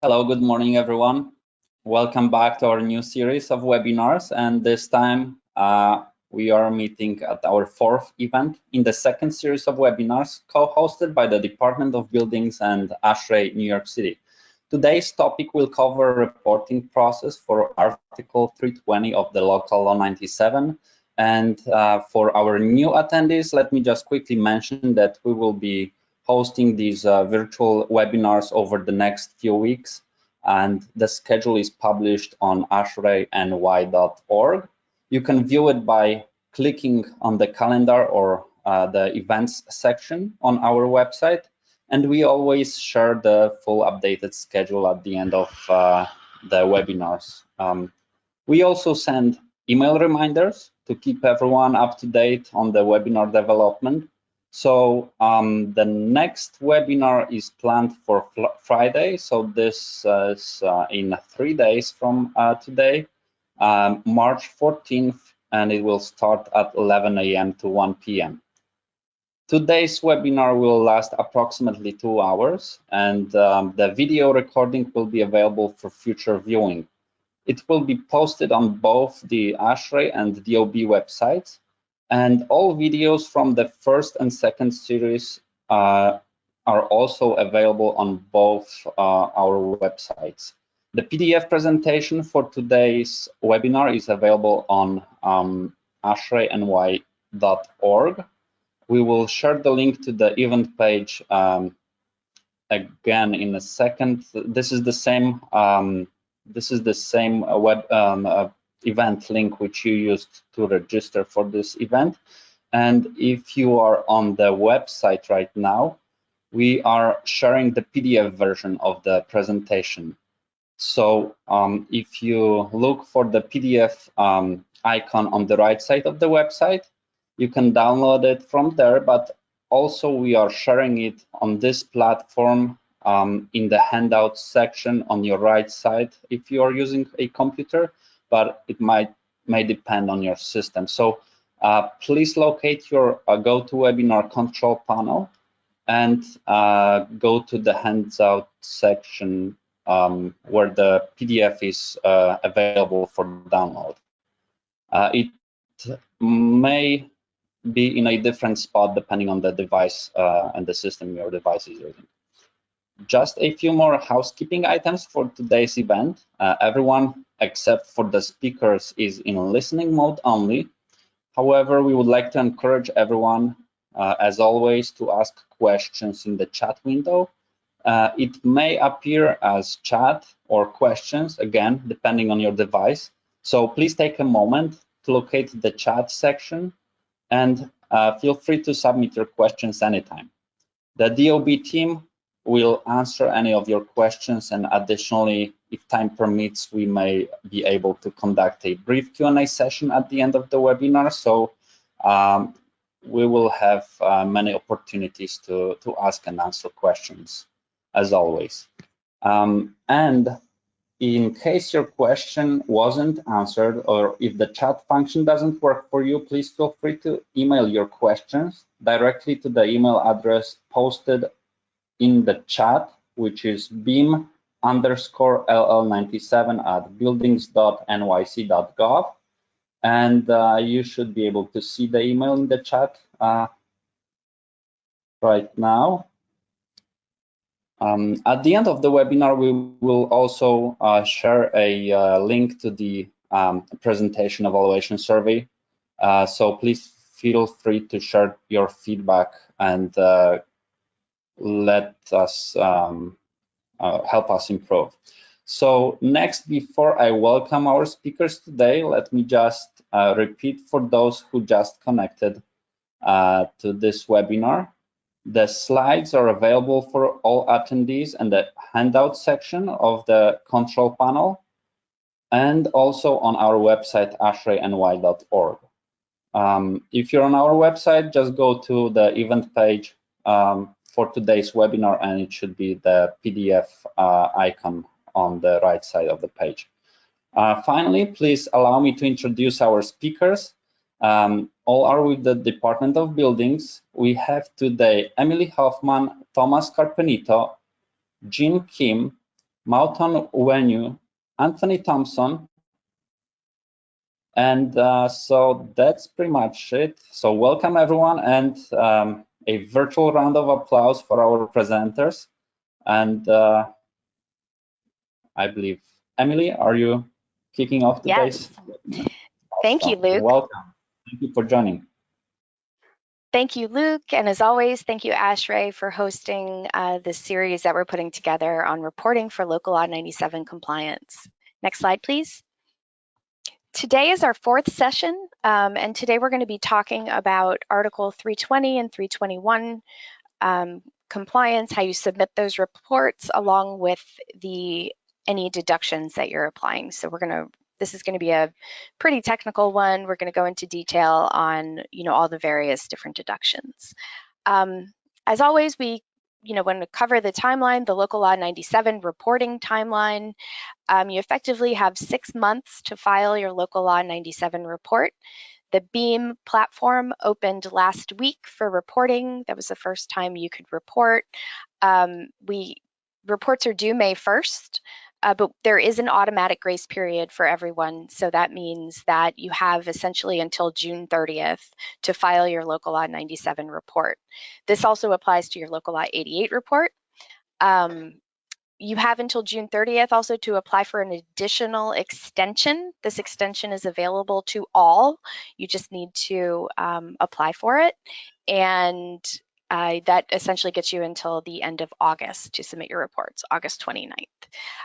Hello, good morning, everyone. Welcome back to our new series of webinars. And this time we are meeting at our fourth event in the second series of webinars co-hosted by the Department of Buildings and ASHRAE, New York City. Today's topic will cover reporting process for Article 320 of the Local Law 97. And for our new attendees, let me just quickly mention that we will be hosting these virtual webinars over the next few weeks, and the schedule is published on ashraeny.org. You can view it by clicking on the calendar or the events section on our website, and we always share the full updated schedule at the end of the webinars. We also send email reminders to keep everyone up to date on the webinar development. So the next webinar is planned for Friday. So this is in 3 days from today, March 14th, and it will start at 11 a.m. to 1 p.m. Today's webinar will last approximately 2 hours, and the video recording will be available for future viewing. It will be posted on both the ASHRAE and DOB websites. And all videos from the first and second series are also available on both our websites. The PDF presentation for today's webinar is available on ashraeny.org. We will share the link to the event page again in a second. This is the same event link which you used to register for this event. And if you are on the website right now, we are sharing the PDF version of the presentation. So if you look for the PDF icon on the right side of the website, you can download it from there, but also we are sharing it on this platform in the handouts section on your right side if you are using a computer, but it may depend on your system. So please locate your GoToWebinar control panel and go to the handout section where the PDF is available for download. It may be in a different spot depending on the device and the system your device is using. Just a few more housekeeping items for today's event. Everyone except for the speakers is in listening mode only. However, we would like to encourage everyone, as always, to ask questions in the chat window. It may appear as chat or questions, again, depending on your device. So please take a moment to locate the chat section and feel free to submit your questions anytime. The DOB team will answer any of your questions, and additionally, if time permits, we may be able to conduct a brief Q&A session at the end of the webinar. So we will have many opportunities to ask and answer questions, as always. And in case your question wasn't answered, or if the chat function doesn't work for you, please feel free to email your questions directly to the email address posted in the chat, which is beam_ll97@buildings.nyc.gov. And you should be able to see the email in the chat right now. At the end of the webinar, we will also share a link to the presentation evaluation survey. So please feel free to share your feedback and let us help us improve. So next, before I welcome our speakers today, let me just repeat for those who just connected to this webinar. The slides are available for all attendees in the handout section of the control panel, and also on our website, ashraeny.org. If you're on our website, just go to the event page for today's webinar, and it should be the PDF icon on the right side of the page. Finally, please allow me to introduce our speakers. All are with the Department of Buildings. We have today Emily Hoffman, Thomas Carpenito, Jim Kim, Mauton Uenu, Anthony Thompson, and so that's pretty much it. So welcome everyone, and a virtual round of applause for our presenters. And I believe, Emily, are you kicking off today's? Yes. Thank you, Luke. Welcome. Thank you for joining. Thank you, Luke. And as always, thank you, ASHRAE, for hosting this series that we're putting together on reporting for Local Law 97 compliance. Next slide, please. Today is our fourth session, and today we're going to be talking about Article 320 and 321 compliance, how you submit those reports, along with any deductions that you're applying. So this is going to be a pretty technical one. We're going to go into detail on, all the various different deductions. As always, we, want to cover the timeline, the Local Law 97 reporting timeline. You effectively have 6 months to file your Local Law 97 report. The BEAM platform opened last week for reporting. That was the first time you could report. Reports are due May 1st. But there is an automatic grace period for everyone. So that means that you have essentially until June 30th to file your Local Law 97 report. This also applies to your Local Law 88 report. You have until June 30th also to apply for an additional extension. This extension is available to all. You just need to apply for it. And that essentially gets you until the end of August to submit your reports, August 29th.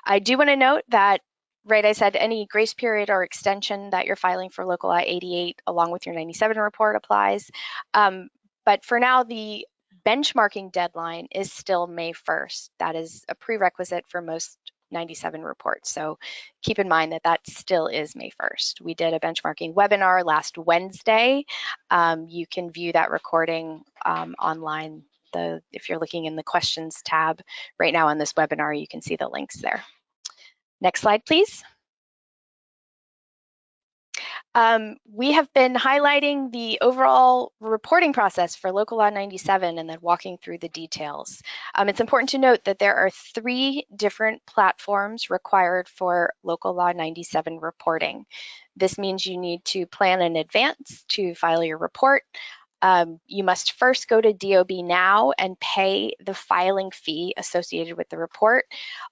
I do want to note that, right, I said any grace period or extension that you're filing for Local Law 88 along with your 97 report applies. But for now, the benchmarking deadline is still May 1st. That is a prerequisite for most 97 reports. So keep in mind that that still is May 1st. We did a benchmarking webinar last Wednesday. You can view that recording online. If you're looking in the questions tab right now on this webinar, you can see the links there. Next slide, please. We have been highlighting the overall reporting process for Local Law 97 and then walking through the details. It's important to note that there are 3 different platforms required for Local Law 97 reporting. This means you need to plan in advance to file your report. You must first go to DOB Now and pay the filing fee associated with the report.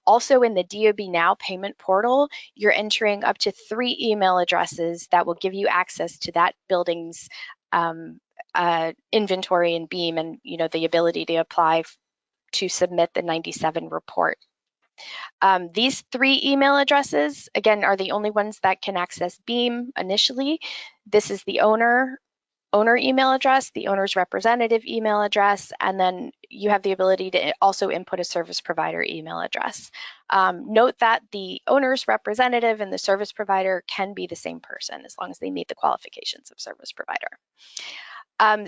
Also in the DOB Now payment portal, you're entering up to 3 email addresses that will give you access to that building's inventory and BEAM and the ability to apply to submit the 97 report. These 3 email addresses, again, are the only ones that can access BEAM initially. This is the owner email address, the owner's representative email address, and then you have the ability to also input a service provider email address. Note that the owner's representative and the service provider can be the same person as long as they meet the qualifications of service provider.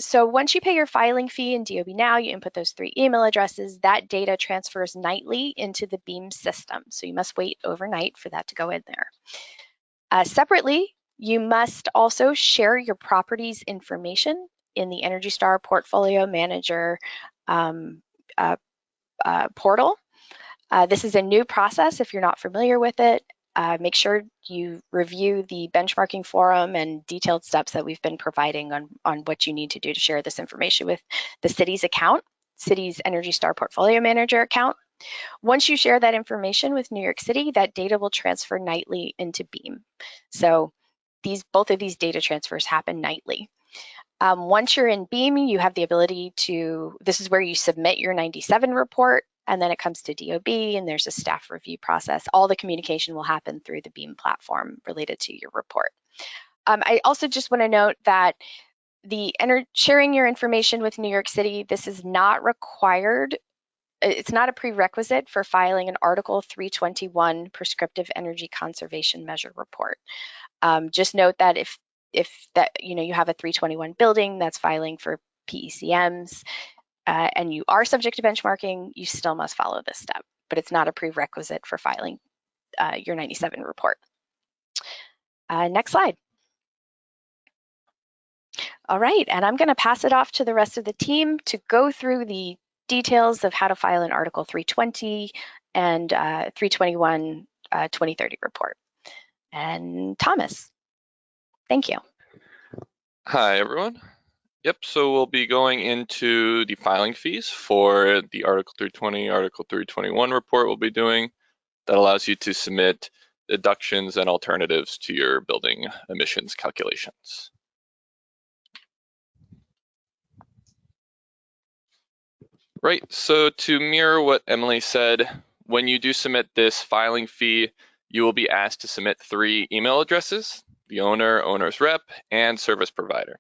So once you pay your filing fee in DOB Now, you input those 3 email addresses. That data transfers nightly into the BEAM system. So you must wait overnight for that to go in there. Separately, you must also share your property's information in the Energy Star Portfolio Manager portal. This is a new process if you're not familiar with it. Make sure you review the benchmarking forum and detailed steps that we've been providing on what you need to do to share this information with the city's account, city's Energy Star Portfolio Manager account. Once you share that information with New York City, that data will transfer nightly into BEAM. So both of these data transfers happen nightly. Once you're in BEAM, you have the ability this is where you submit your 97 report, and then it comes to DOB, and there's a staff review process. All the communication will happen through the BEAM platform related to your report. I also just want to note that sharing your information with New York City, this is not required. It's not a prerequisite for filing an Article 321 Prescriptive Energy Conservation Measure report. Just note that if you have a 321 building that's filing for PECMs and you are subject to benchmarking, you still must follow this step, but it's not a prerequisite for filing your 97 report. Next slide. All right, and I'm going to pass it off to the rest of the team to go through the details of how to file an Article 320 and 321 2030 report. And Thomas, thank you. Hi, everyone. Yep, so we'll be going into the filing fees for the Article 320, Article 321 report we'll be doing. That allows you to submit deductions and alternatives to your building emissions calculations. Right, so to mirror what Emily said, when you do submit this filing fee, you will be asked to submit 3 email addresses: the owner, owner's rep, and service provider.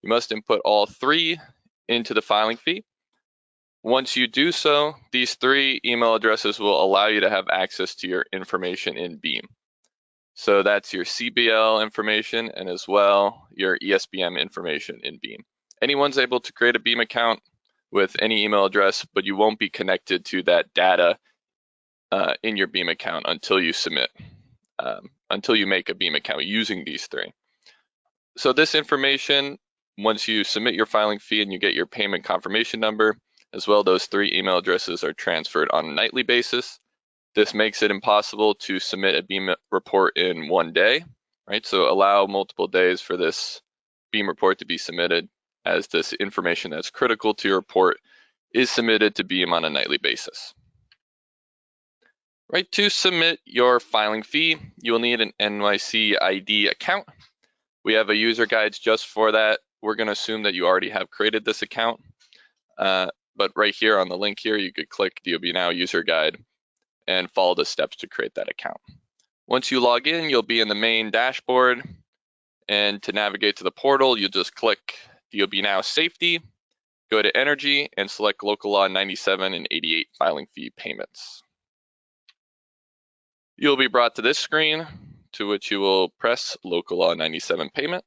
You must input all 3 into the filing fee. Once you do so, these 3 email addresses will allow you to have access to your information in Beam. So that's your CBL information and as well your ESBM information in Beam. Anyone's able to create a Beam account with any email address, but you won't be connected to that data in your Beam account until you submit, until you make a Beam account using these 3. So this information, once you submit your filing fee and you get your payment confirmation number, as well, those 3 email addresses are transferred on a nightly basis. This makes it impossible to submit a Beam report in one day, right? So allow multiple days for this Beam report to be submitted, as this information that's critical to your report is submitted to Beam on a nightly basis. Right, to submit your filing fee, you will need an NYC ID account. We have a user guides just for that. We're going to assume that you already have created this account. But right here on the link here, you could click DOB Now user guide and follow the steps to create that account. Once you log in, you'll be in the main dashboard. And to navigate to the portal, you'll just click DOB Now Safety, go to Energy, and select Local Law 97 and 88 filing fee payments. You'll be brought to this screen, to which you will press Local Law 97 payment.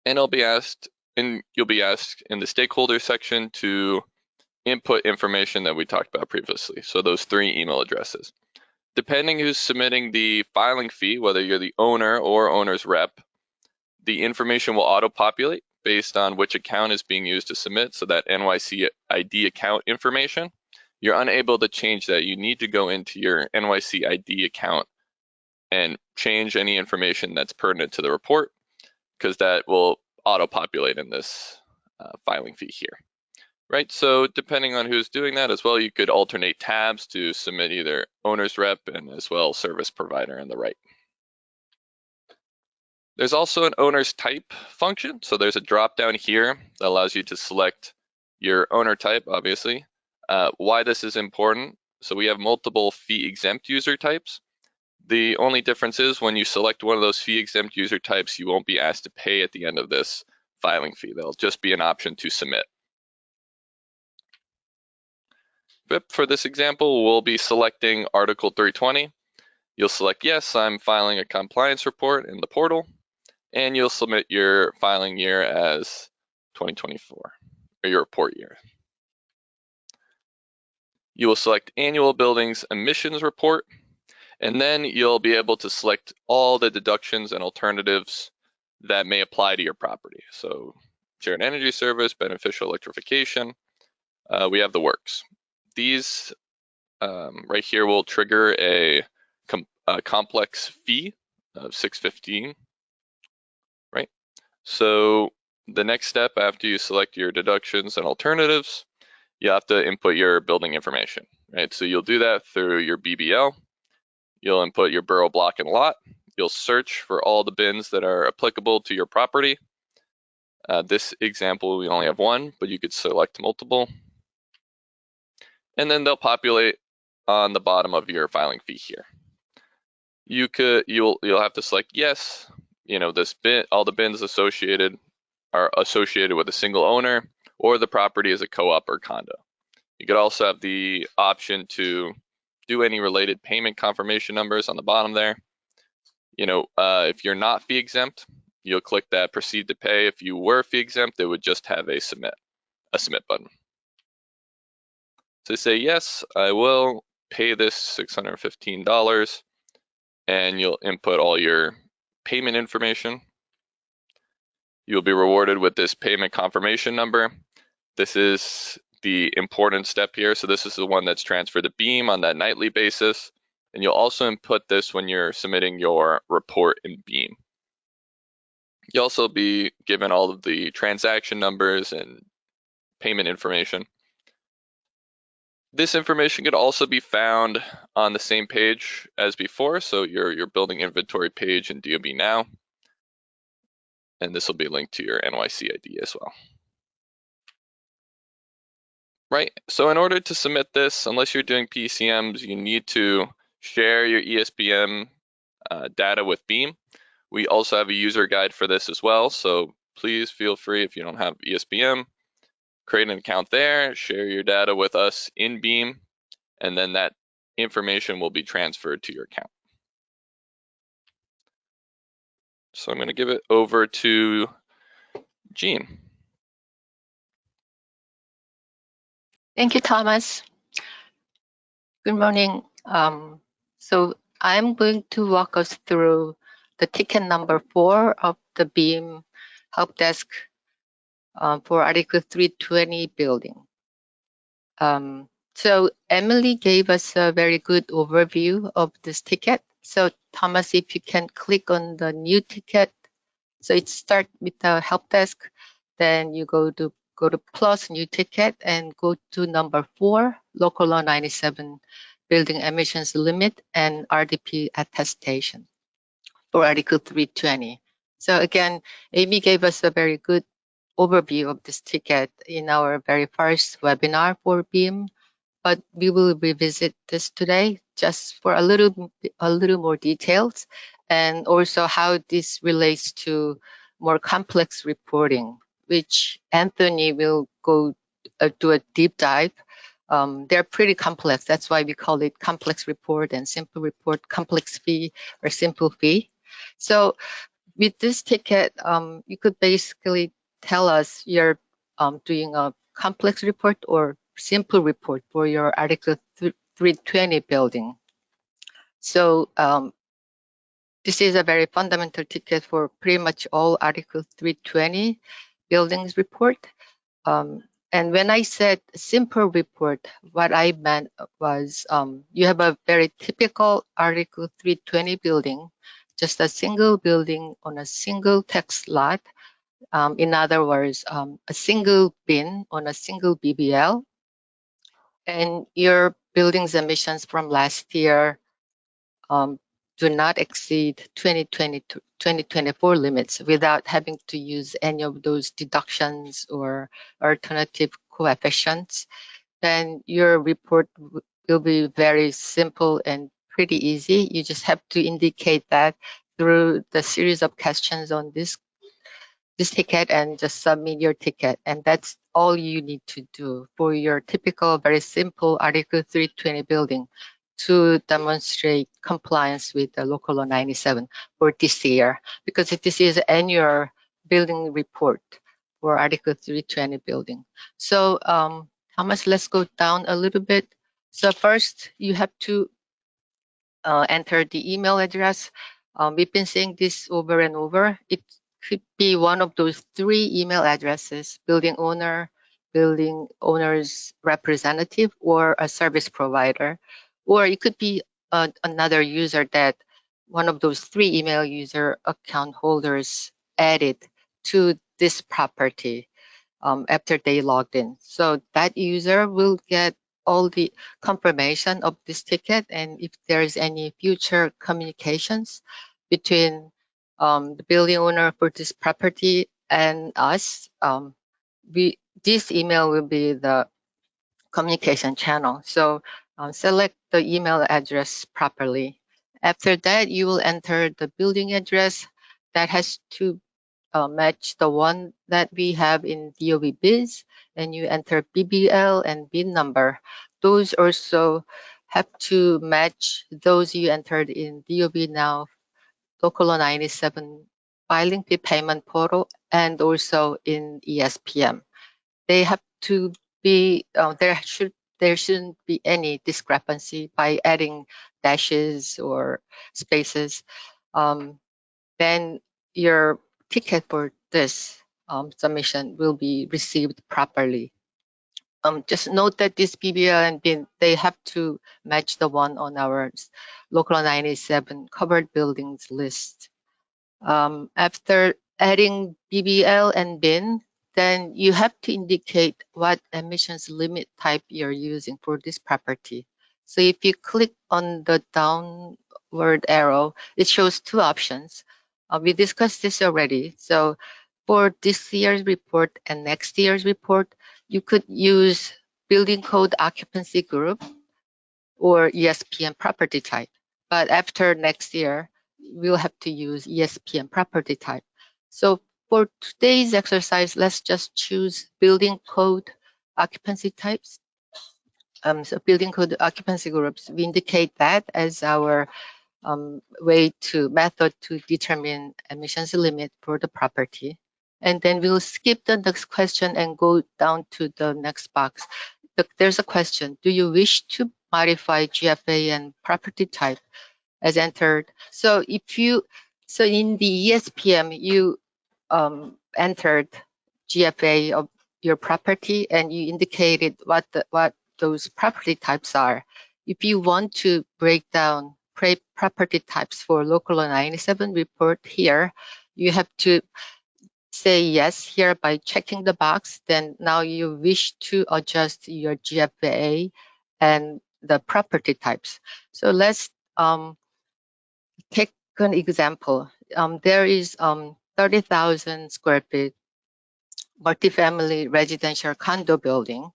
And you'll be asked in the stakeholder section to input information that we talked about previously. So those 3 email addresses. Depending who's submitting the filing fee, whether you're the owner or owner's rep, the information will auto-populate based on which account is being used to submit. So that NYC ID account information, you're unable to change that. You need to go into your NYC ID account and change any information that's pertinent to the report, because that will auto-populate in this filing fee here. Right, so depending on who's doing that as well, you could alternate tabs to submit either owner's rep and as well service provider on the right. There's also an owner's type function. So there's a drop down here that allows you to select your owner type, obviously. Why this is important, so we have multiple fee exempt user types. The only difference is when you select one of those fee exempt user types, you won't be asked to pay at the end of this filing fee. There'll just be an option to submit. But for this example, we'll be selecting Article 320. You'll select yes, I'm filing a compliance report in the portal, and you'll submit your filing year as 2024, or your report year. You will select annual buildings emissions report, and then you'll be able to select all the deductions and alternatives that may apply to your property. So shared energy service, beneficial electrification, we have the works. These right here will trigger a complex fee of $6.15, right? So the next step after you select your deductions and alternatives, you have to input your building information, right? So you'll do that through your BBL. You'll input your borough block and lot. You'll search for all the bins that are applicable to your property. This example, we only have one, but you could select multiple. And then they'll populate on the bottom of your filing fee here. You'll have to select yes. You know, this bin, all the bins associated are associated with a single owner, or the property is a co-op or condo. You could also have the option to do any related payment confirmation numbers on the bottom there. You know, if you're not fee exempt, you'll click that proceed to pay. If you were fee exempt, it would just have a submit button. So say yes, I will pay this $615, and you'll input all your payment information. You'll be rewarded with this payment confirmation number. This is the important step here. So this is the one that's transferred to Beam on that nightly basis. And you'll also input this when you're submitting your report in Beam. You'll also be given all of the transaction numbers and payment information. This information could also be found on the same page as before, so your building inventory page in DOB Now. And this will be linked to your NYC ID as well. Right, so in order to submit this, unless you're doing PCMs, you need to share your ESBM data with Beam. We also have a user guide for this as well, so please feel free, if you don't have ESBM, create an account there, share your data with us in Beam, and then that information will be transferred to your account. So I'm going to give it over to Jean. Thank you, Thomas. Good morning. So I'm going to walk us through the ticket number 4 of the Beam Help Desk for Article 320 building. So Emily gave us a very good overview of this ticket. So Thomas, if you can click on the new ticket. So it starts with the help desk, then you go to plus new ticket and go to number 4, local law 97, building emissions limit and RDP attestation for Article 320. So again, Amy gave us a very good overview of this ticket in our very first webinar for Beam, but we will revisit this today just for a little more details, and also how this relates to more complex reporting, which Anthony will go do a deep dive. They're pretty complex. That's why we call it complex report and simple report, complex fee or simple fee. So with this ticket, you could basically tell us you're doing a complex report or simple report for your Article 320 building. So this is a very fundamental ticket for pretty much all Article 320 buildings report. And when I said simple report, what I meant was you have a very typical Article 320 building, just a single building on a single tax lot. In other words, a single bin on a single BBL. And your building's emissions from last year do not exceed 2024 limits without having to use any of those deductions or alternative coefficients, then your report will be very simple and pretty easy. You just have to indicate that through the series of questions on this ticket and just submit your ticket. And that's all you need to do for your typical, very simple Article 320 building to demonstrate compliance with the Local Law 97 for this year, because this is an annual building report for Article 320 building. So Thomas, let's go down a little bit. So first, you have to enter the email address. We've been saying this over and over. It could be one of those 3 email addresses: building owner, building owner's representative, or a service provider. Or it could be another user that one of those 3 email user account holders added to this property after they logged in. So that user will get all the confirmation of this ticket, and if there is any future communications between the building owner for this property and us, this email will be the communication channel. So select the email address properly. After that, you will enter the building address that has to match the one that we have in DOB biz, and you enter BBL and bin number. Those also have to match those you entered in DOB Now, Local Law 97 filing fee payment portal, and also in ESPM. They have to be, there shouldn't be any discrepancy by adding dashes or spaces. Then your ticket for this submission will be received properly. just note that this BBL and BIN, they have to match the one on our local 97 covered buildings list. After adding BBL and BIN, then you have to indicate what emissions limit type you're using for this property. So if you click on the downward arrow, it shows two options. We discussed this already. So for this year's report and next year's report, you could use building code occupancy group or ESPN property type. But after next year, we'll have to use ESPN property type. So for today's exercise, let's just choose building code occupancy types. So building code occupancy groups, we indicate that as our method to determine emissions limit for the property. And then we'll skip the next question and go down to the next box. There's a question, do you wish to modify GFA and property type as entered? So in the ESPM, you entered GFA of your property and you indicated what those property types are. If you want to break down property types for local 97 report here, you have to say yes here by checking the box. Then now you wish to adjust your GFA and the property types. So let's take an example. There is 30,000 square feet multifamily residential condo building.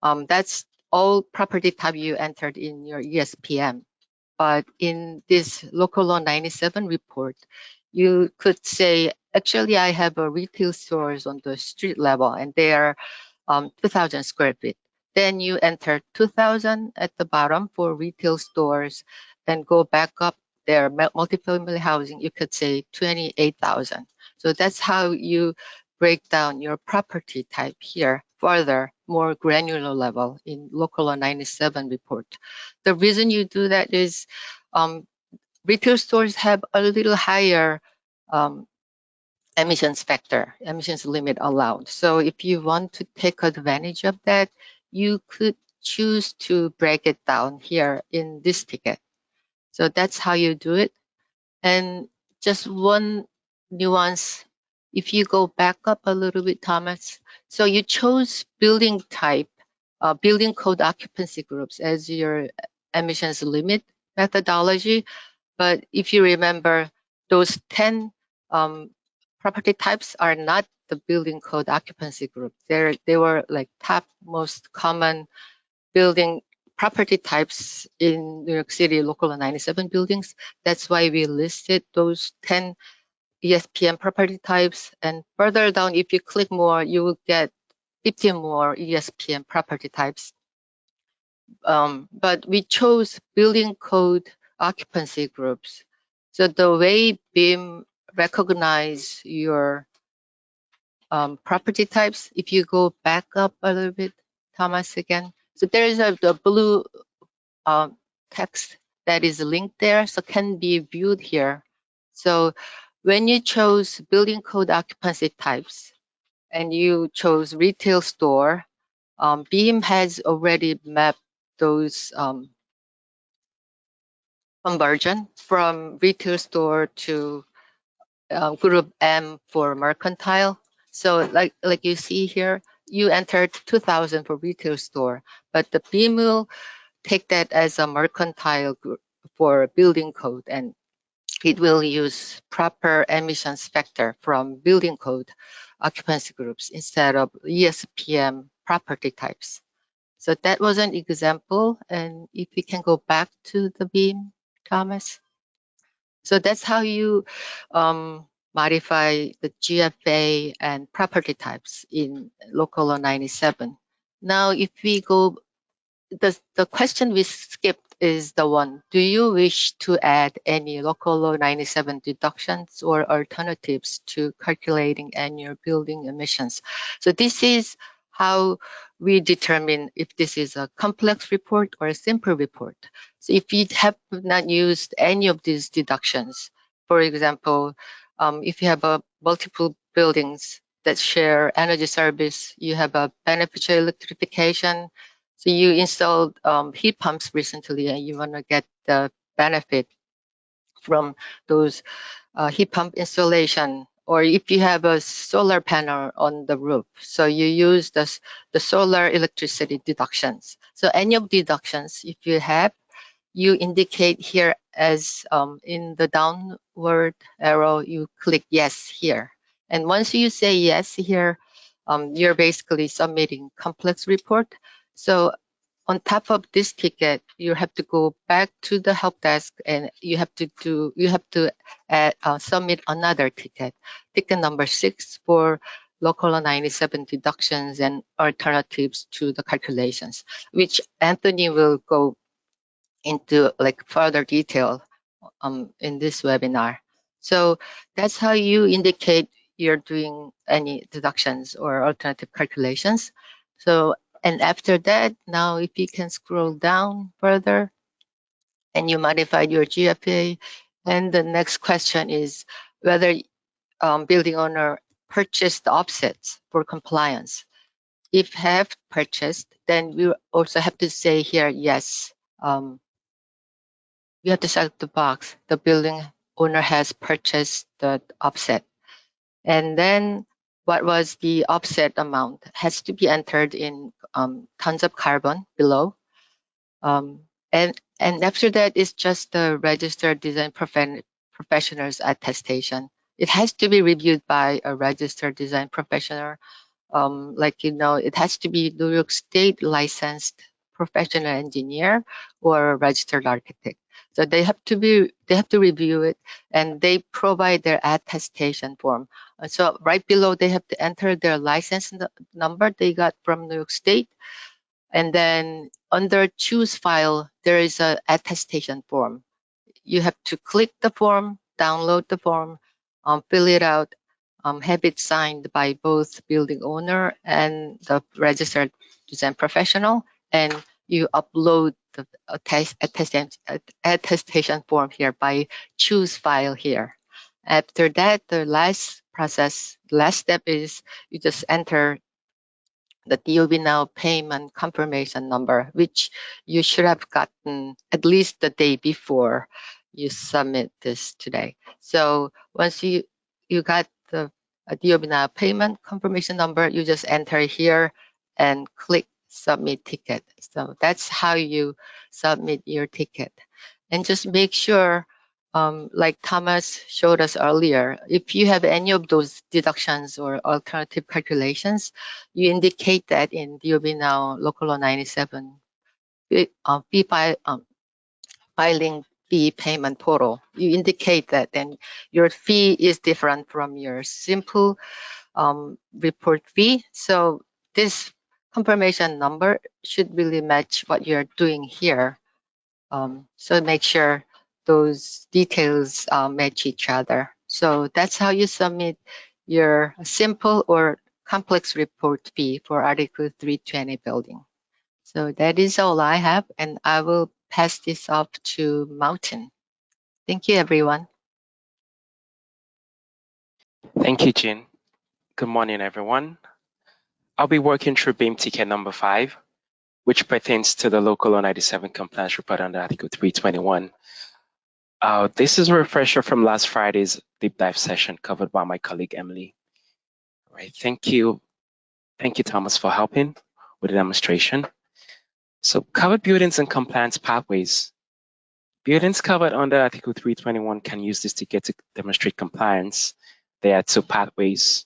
That's all property type you entered in your ESPM. But in this local law 97 report, you could say, actually, I have a retail stores on the street level and they are 2,000 square feet. Then you enter 2,000 at the bottom for retail stores and go back up there, multifamily housing, you could say 28,000. So that's how you break down your property type here further, more granular level in local law 97 report. The reason you do that is retail stores have a little higher emissions factor, emissions limit allowed. So if you want to take advantage of that, you could choose to break it down here in this ticket. So that's how you do it. And just one nuance, if you go back up a little bit, Thomas, so you chose building type, building code occupancy groups as your emissions limit methodology. But if you remember, those 10 property types are not the building code occupancy group. They were like top most common building property types in New York City local 97 buildings. That's why we listed those 10 ESPM property types. And further down, if you click more, you will get 15 more ESPM property types. But we chose building code occupancy groups. So the way BIM recognize your property types, if you go back up a little bit, Thomas, again. So there is the blue text that is linked there, so can be viewed here. So when you chose building code occupancy types and you chose retail store, BIM has already mapped those conversion from retail store to group M for mercantile. So like you see here, you entered 2,000 for retail store, but the BIM will take that as a mercantile group for building code, and it will use proper emissions factor from building code occupancy groups instead of ESPM property types. So that was an example. And if we can go back to the BIM, Thomas. So that's how you modify the GFA and property types in local law 97. Now, if we go, the question we skipped is the one, do you wish to add any local law 97 deductions or alternatives to calculating annual building emissions? So this is how we determine if this is a complex report or a simple report. So if you have not used any of these deductions, for example, if you have multiple buildings that share energy service. You have a beneficial electrification. So you installed heat pumps recently and you want to get the benefit from those heat pump installation. Or if you have a solar panel on the roof, so you use the solar electricity deductions. So any of deductions, if you have, you indicate here as in the downward arrow, you click yes here. And once you say yes here, you're basically submitting complex report. So on top of this ticket, you have to go back to the help desk and you have to submit another ticket number 6 for local 97 deductions and alternatives to the calculations, which Anthony will go into like further detail in this webinar. So that's how you indicate you're doing any deductions or alternative calculations. So, and after that, now if you can scroll down further and you modified your GFA, and the next question is whether building owner purchased the offsets for compliance. If have purchased, then we also have to say here, yes, you have to select the box. The building owner has purchased the offset. And then what was the offset amount has to be entered in tons of carbon below. And after that, it's just the registered design professional's attestation. It has to be reviewed by a registered design professional. Like, you know, it has to be New York State licensed professional engineer or registered architect. So they have to review it, and they provide their attestation form. So right below, they have to enter their license number they got from New York State. And then under choose file, there is an attestation form. You have to click the form, download the form, fill it out, have it signed by both building owner and the registered design professional, and you upload the attestation form here by choose file here. After that, the last step is you just enter the DOB Now payment confirmation number, which you should have gotten at least the day before you submit this today. So once you got the DOB Now payment confirmation number, you just enter here and click submit ticket. So that's how you submit your ticket. And just make sure, like Thomas showed us earlier, if you have any of those deductions or alternative calculations, you indicate that in DOB Now Local Law 97 filing fee payment portal. You indicate that then your fee is different from your simple report fee. So this confirmation number should really match what you're doing here. So make sure those details match each other. So that's how you submit your simple or complex report fee for Article 320 building. So that is all I have, and I will pass this off to Mountain. Thank you, everyone. Thank you, Jean. Good morning, everyone. I'll be working through BIM ticket number 5, which pertains to the Local Law 97 compliance report under Article 321. This is a refresher from last Friday's deep dive session covered by my colleague, Emily. All right, thank you. Thank you, Thomas, for helping with the demonstration. So covered buildings and compliance pathways. Buildings covered under Article 321 can use this ticket to demonstrate compliance. There are 2 pathways.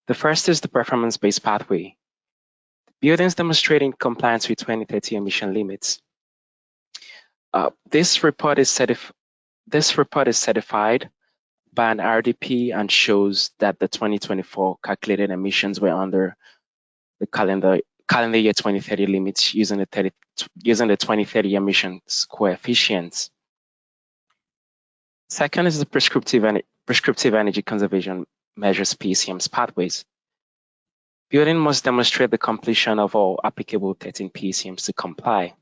The first is the performance-based pathway. Buildings demonstrating compliance with 2030 emission limits. This report is certified by an RDP and shows that the 2024 calculated emissions were under the calendar year 2030 limits using the 2030 emissions coefficients. Second is the prescriptive energy conservation measures PCM's pathways. Building must demonstrate the completion of all applicable 13 PCMs to comply.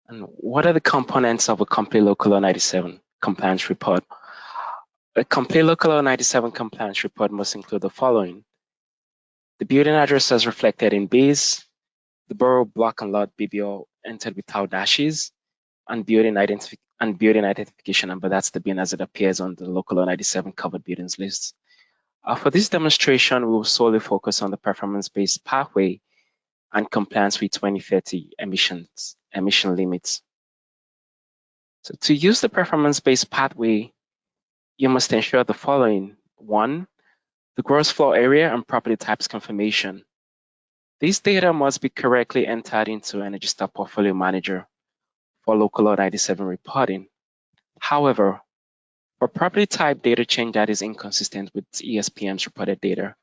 And what are the components of a complete Local Law 97 compliance report? A complete Local Law 97 compliance report must include the following: The building address as reflected in base, the borough block and lot BBO entered without dashes, and building identification number, that's the BIN as it appears on the local law 97 covered buildings list. For this demonstration, we will solely focus on the performance-based pathway and compliance with 2030 emission limits. So to use the performance-based pathway, you must ensure the following. 1, the gross floor area and property types confirmation. These data must be correctly entered into Energy Star Portfolio Manager for local law 97 reporting. However, for property type data change that is inconsistent with ESPM's reported data,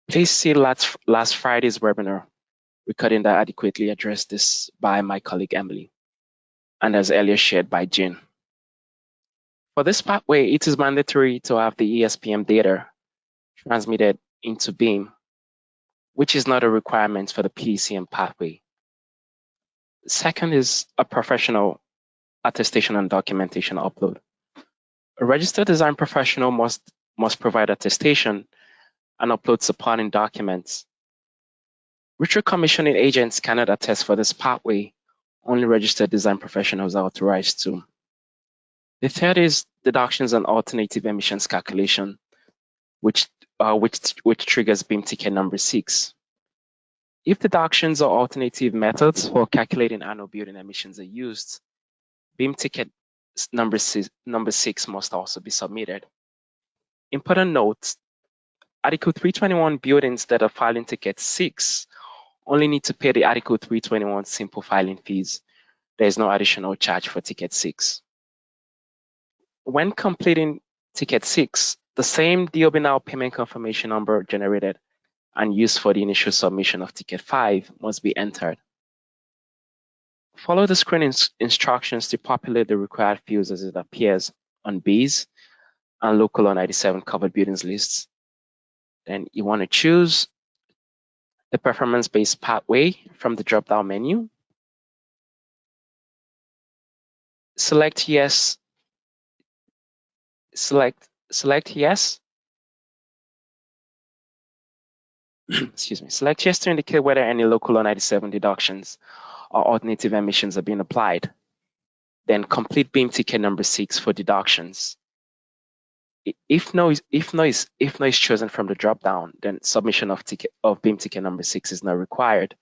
please see last Friday's webinar recording that adequately addressed this by my colleague Emily, and as earlier shared by Jean. For this pathway, it is mandatory to have the ESPM data transmitted into BEAM, which is not a requirement for the PDCM pathway. Second is a professional attestation and documentation upload. A registered design professional must provide attestation and upload supporting documents. Retro commissioning agents cannot attest for this pathway. Only registered design professionals are authorized to. The third is deductions and alternative emissions calculation, which triggers BEAM ticket number 6. If deductions or alternative methods for calculating annual building emissions are used, BEAM ticket number 6 must also be submitted. Important note, Article 321 buildings that are filing ticket 6 only need to pay the Article 321 simple filing fees. There is no additional charge for ticket 6. When completing ticket 6, the same DOB now payment confirmation number generated and used for the initial submission of ticket 5 must be entered. Follow the screen instructions to populate the required fields as it appears on BEAS and local law 97 covered buildings lists. Then you want to choose the performance-based pathway from the drop-down menu. Select yes. Select yes. Excuse me. Select yes to indicate whether any local law 97 deductions or alternative emissions are being applied. Then complete BEAM ticket number 6 for deductions. If no is chosen from the drop-down, then submission of BEAM ticket number 6 is not required.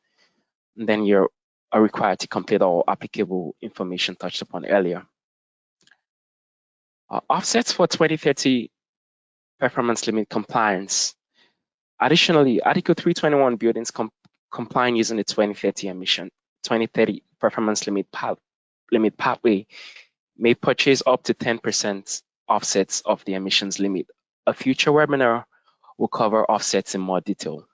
And then you're required to complete all applicable information touched upon earlier. Offsets for 2030 performance limit compliance. Additionally, Article 321 buildings complying using the 2030 performance limit pathway may purchase up to 10% offsets of the emissions limit. A future webinar will cover offsets in more detail.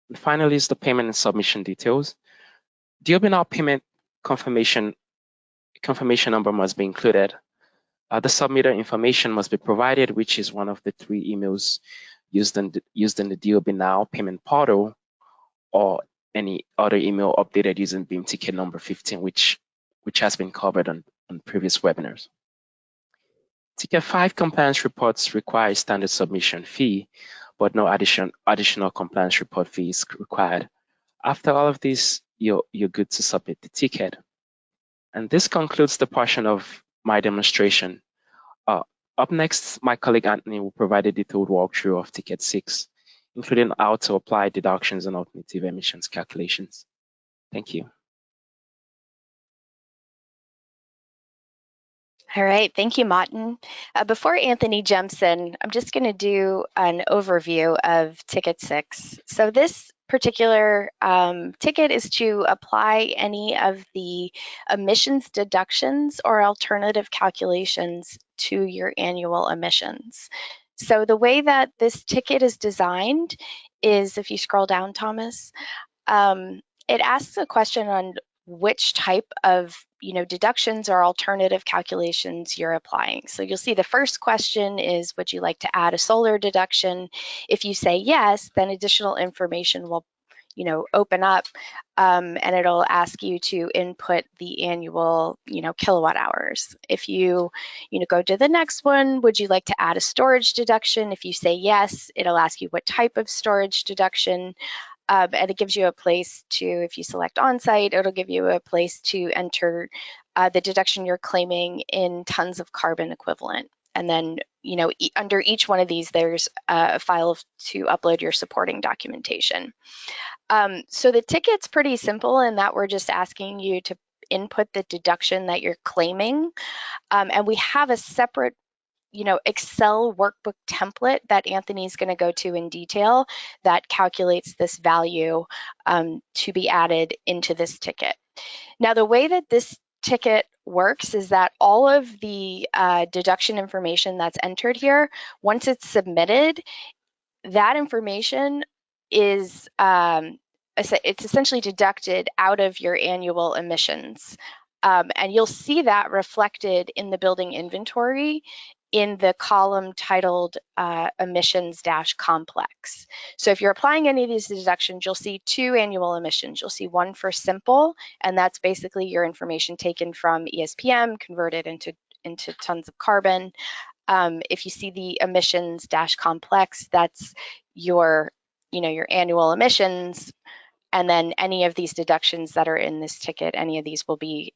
And finally is the payment and submission details. DOB now payment confirmation number must be included. The submitter information must be provided, which is one of the 3 emails used in the DOB Now payment portal, or any other email updated using BEAM ticket number 15, which has been covered on previous webinars. Ticket 5 compliance reports require standard submission fee, but no additional compliance report fee is required. After all of this, you're good to submit the ticket. And this concludes the portion of my demonstration. Up next, my colleague Anthony will provide a detailed walkthrough of ticket 6, including how to apply deductions and alternative emissions calculations. Thank you. All right, thank you, Martin. Before Anthony jumps in, I'm just going to do an overview of ticket 6. So this particular ticket is to apply any of the emissions deductions or alternative calculations to your annual emissions. So the way that this ticket is designed is, if you scroll down, Thomas, it asks a question on which type of deductions or alternative calculations you're applying. So you'll see the first question is, would you like to add a solar deduction? If you say yes, then additional information will open up and it'll ask you to input the annual, kilowatt hours. If you, go to the next one, would you like to add a storage deduction? If you say yes, it'll ask you what type of storage deduction. And it gives you a place to, if you select on-site, it'll give you a place to enter the deduction you're claiming in tons of carbon equivalent. And then, under each one of these, there's a file to upload your supporting documentation. So the ticket's pretty simple in that we're just asking you to input the deduction that you're claiming. And we have a separate, Excel workbook template that Anthony's going to go to in detail that calculates this value to be added into this ticket. Now, the way that this ticket works is that all of the deduction information that's entered here, once it's submitted, that information is it's essentially deducted out of your annual emissions. And you'll see that reflected in the building inventory in the column titled emissions-complex. So if you're applying any of these deductions, you'll see 2 annual emissions. You'll see one for simple, and that's basically your information taken from ESPM, converted into tons of carbon. If you see the emissions-complex, that's your, your annual emissions. And then any of these deductions that are in this ticket, any of these will be,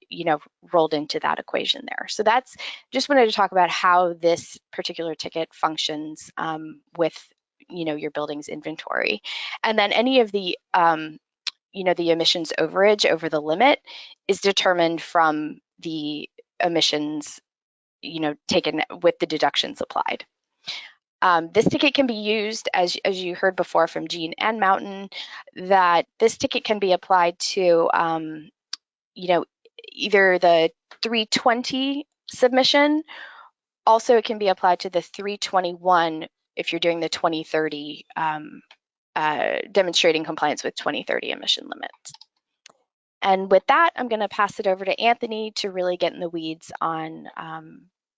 rolled into that equation there. So that's, just wanted to talk about how this particular ticket functions with, your building's inventory. And then any of the, the emissions overage over the limit is determined from the emissions, taken with the deductions applied. This ticket can be used, as you heard before from Gene and Mountain, that this ticket can be applied to, either the 320 submission. Also, it can be applied to the 321 if you're doing the 2030, demonstrating compliance with 2030 emission limits. And with that, I'm going to pass it over to Anthony to really get in the weeds on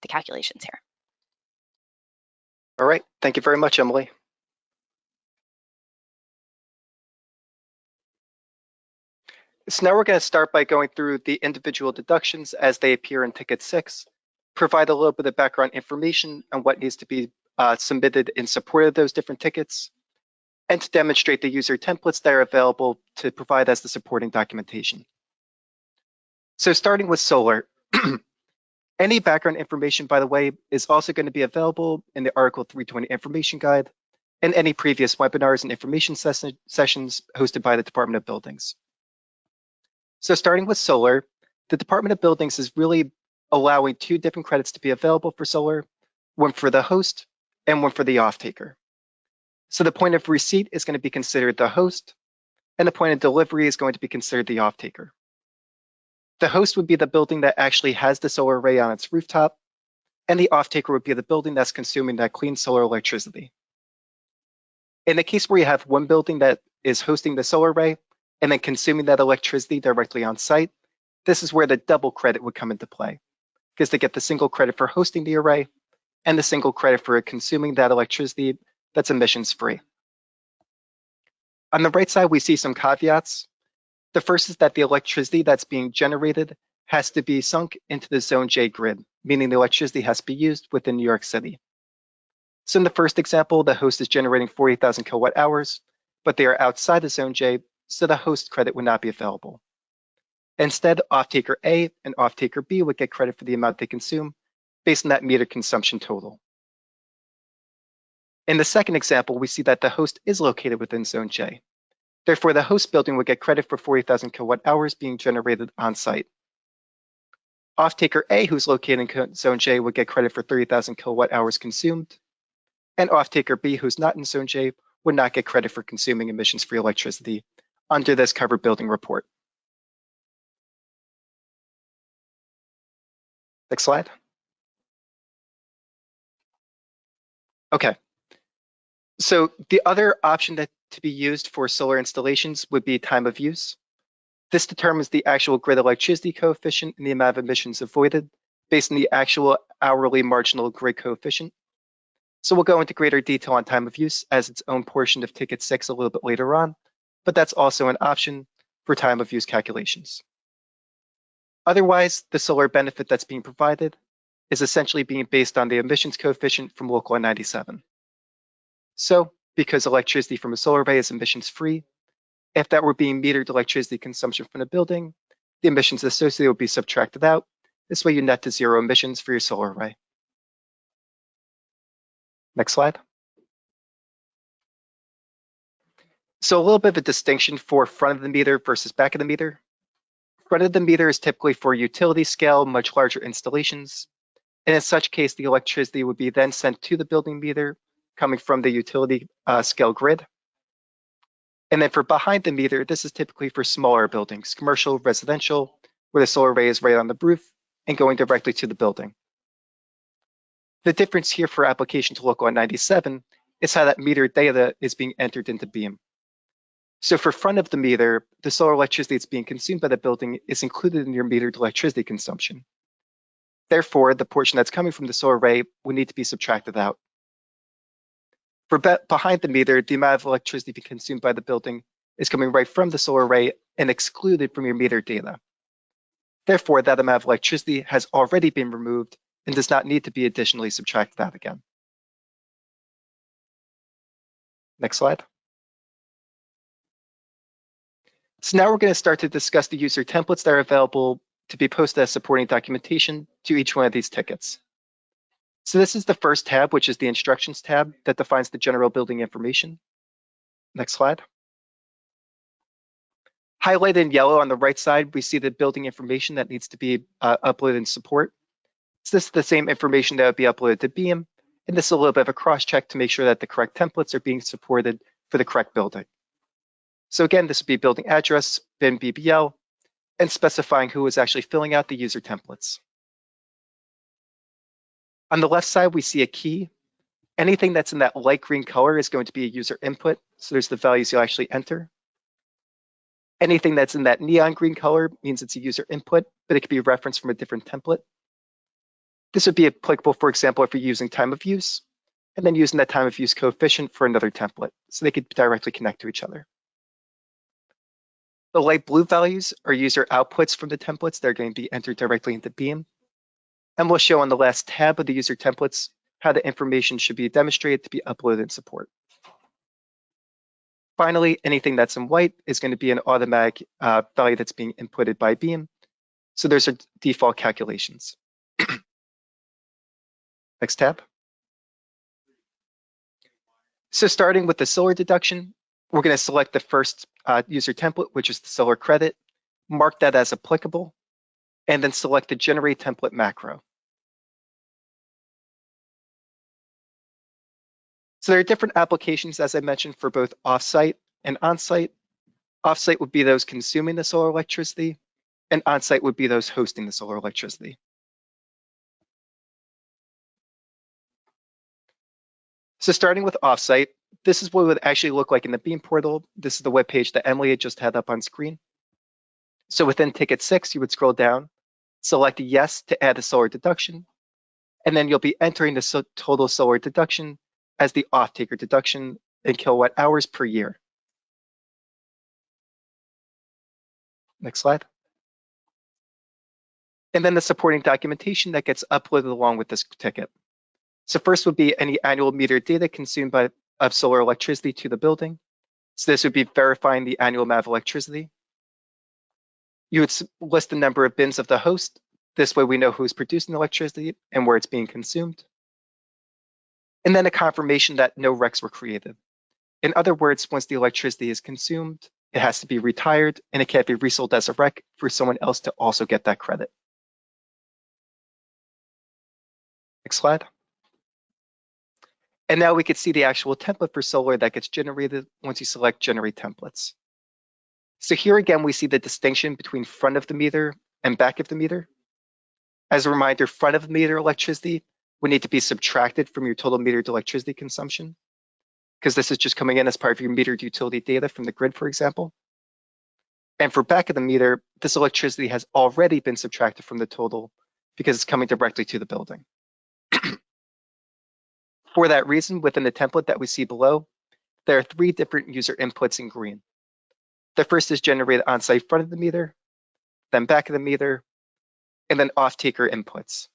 the calculations here. All right, thank you very much, Emily. So now we're going to start by going through the individual deductions as they appear in Ticket 6, provide a little bit of background information on what needs to be submitted in support of those different tickets, and to demonstrate the user templates that are available to provide as the supporting documentation. So starting with solar. Any background information, by the way, is also going to be available in the Article 320 Information Guide and any previous webinars and information sessions hosted by the Department of Buildings. So starting with solar, the Department of Buildings is really allowing 2 different credits to be available for solar, one for the host and one for the off-taker. So the point of receipt is going to be considered the host, and the point of delivery is going to be considered the off-taker. The host would be the building that actually has the solar array on its rooftop, and the off-taker would be the building that's consuming that clean solar electricity. In the case where you have one building that is hosting the solar array and then consuming that electricity directly on site, this is where the double credit would come into play, because they get the single credit for hosting the array and the single credit for consuming that electricity that's emissions free. On the right side, we see some caveats. The first is that the electricity that's being generated has to be sunk into the Zone J grid, meaning the electricity has to be used within New York City. So in the first example, the host is generating 40,000 kilowatt hours, but they are outside the Zone J, so the host credit would not be available. Instead, off-taker A and off-taker B would get credit for the amount they consume based on that meter consumption total. In the second example, we see that the host is located within Zone J. Therefore, the host building would get credit for 40,000 kilowatt hours being generated on site. Off-taker A, who's located in Zone J, would get credit for 30,000 kilowatt hours consumed. And off-taker B, who's not in Zone J, would not get credit for consuming emissions-free electricity under this covered building report. Next slide. Okay. So the other option to be used for solar installations would be time of use. This determines the actual grid electricity coefficient and the amount of emissions avoided based on the actual hourly marginal grid coefficient. So we'll go into greater detail on time of use as its own portion of Ticket 6 a little bit later on, but that's also an option for time of use calculations. Otherwise, the solar benefit that's being provided is essentially being based on the emissions coefficient from Local Law 97. So, because electricity from a solar array is emissions free, if that were being metered electricity consumption from the building, the emissions associated would be subtracted out. This way you net to zero emissions for your solar array. Next slide. So a little bit of a distinction for front of the meter versus back of the meter. Front of the meter is typically for utility scale, much larger installations. And in such case, the electricity would be then sent to the building meter coming from the utility scale grid. And then for behind the meter, this is typically for smaller buildings, commercial, residential, where the solar array is right on the roof and going directly to the building. The difference here for application to Local Law 97 is how that meter data is being entered into Beam. So for front of the meter, the solar electricity that's being consumed by the building is included in your metered electricity consumption. Therefore, the portion that's coming from the solar array would need to be subtracted out. For behind the meter, the amount of electricity being consumed by the building is coming right from the solar array and excluded from your meter data. Therefore, that amount of electricity has already been removed and does not need to be additionally subtracted out again. Next slide. So now we're going to start to discuss the user templates that are available to be posted as supporting documentation to each one of these tickets. So this is the first tab, which is the instructions tab that defines the general building information. Next slide. Highlighted in yellow on the right side, we see the building information that needs to be uploaded in support. So this is the same information that would be uploaded to Beam, and this is a little bit of a cross-check to make sure that the correct templates are being supported for the correct building. So again, this would be building address, BIN BBL, and specifying who is actually filling out the user templates. On the left side, we see a key. Anything that's in that light green color is going to be a user input, so there's the values you'll actually enter. Anything that's in that neon green color means it's a user input, but it could be referenced from a different template. This would be applicable, for example, if you're using time of use, and then using that time of use coefficient for another template, so they could directly connect to each other. The light blue values are user outputs from the templates that are going to be entered directly into Beam. And we'll show on the last tab of the user templates how the information should be demonstrated to be uploaded in support. Finally, anything that's in white is going to be an automatic value that's being inputted by Beam. So there's our default calculations. Next tab. So starting with the solar deduction, we're going to select the first user template, which is the solar credit, mark that as applicable, and then select the generate template macro. So there are different applications, as I mentioned, for both offsite and onsite. Offsite would be those consuming the solar electricity, and onsite would be those hosting the solar electricity. So starting with offsite, this is what it would actually look like in the Beam portal. This is the web page that Emily had just had up on screen. So within ticket 6, you would scroll down, select yes to add a solar deduction, and then you'll be entering the total solar deduction as the off-taker deduction in kilowatt hours per year. Next slide. And then the supporting documentation that gets uploaded along with this ticket. So first would be any annual meter data consumed of solar electricity to the building. So this would be verifying the annual amount of electricity. You would list the number of bins of the host. This way we know who's producing electricity and where it's being consumed. And then a confirmation that no RECs were created. In other words, once the electricity is consumed, it has to be retired and it can't be resold as a REC for someone else to also get that credit. Next slide. And now we could see the actual template for solar that gets generated once you select generate templates. So here again, we see the distinction between front of the meter and back of the meter. As a reminder, front of the meter electricity would need to be subtracted from your total metered electricity consumption, because this is just coming in as part of your metered utility data from the grid, for example. And for back of the meter, this electricity has already been subtracted from the total because it's coming directly to the building. For that reason, within the template that we see below, there are 3 different user inputs in green. The first is generated on-site front of the meter, then back of the meter, and then off-taker imports.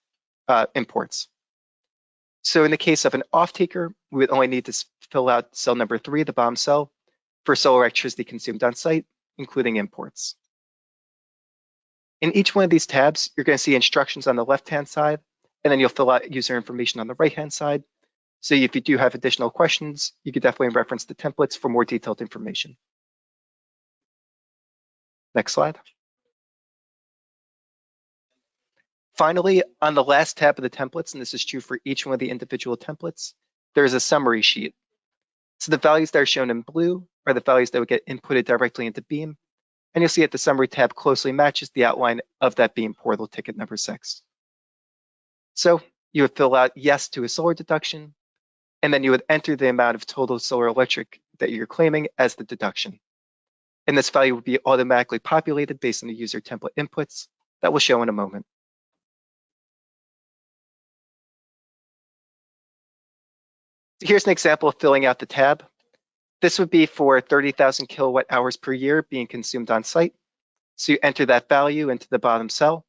So in the case of an off-taker, we would only need to fill out cell number 3, the bottom cell, for solar electricity consumed on site, including imports. In each one of these tabs, you're going to see instructions on the left-hand side, and then you'll fill out user information on the right-hand side. So if you do have additional questions, you could definitely reference the templates for more detailed information. Next slide. Finally, on the last tab of the templates, and this is true for each one of the individual templates, there's a summary sheet. So the values that are shown in blue are the values that would get inputted directly into Beam. And you'll see that the summary tab closely matches the outline of that Beam portal ticket number 6. So you would fill out yes to a solar deduction, and then you would enter the amount of total solar electric that you're claiming as the deduction. And this value would be automatically populated based on the user template inputs that we'll show in a moment. Here's an example of filling out the tab. This would be for 30,000 kilowatt hours per year being consumed on site. So you enter that value into the bottom cell,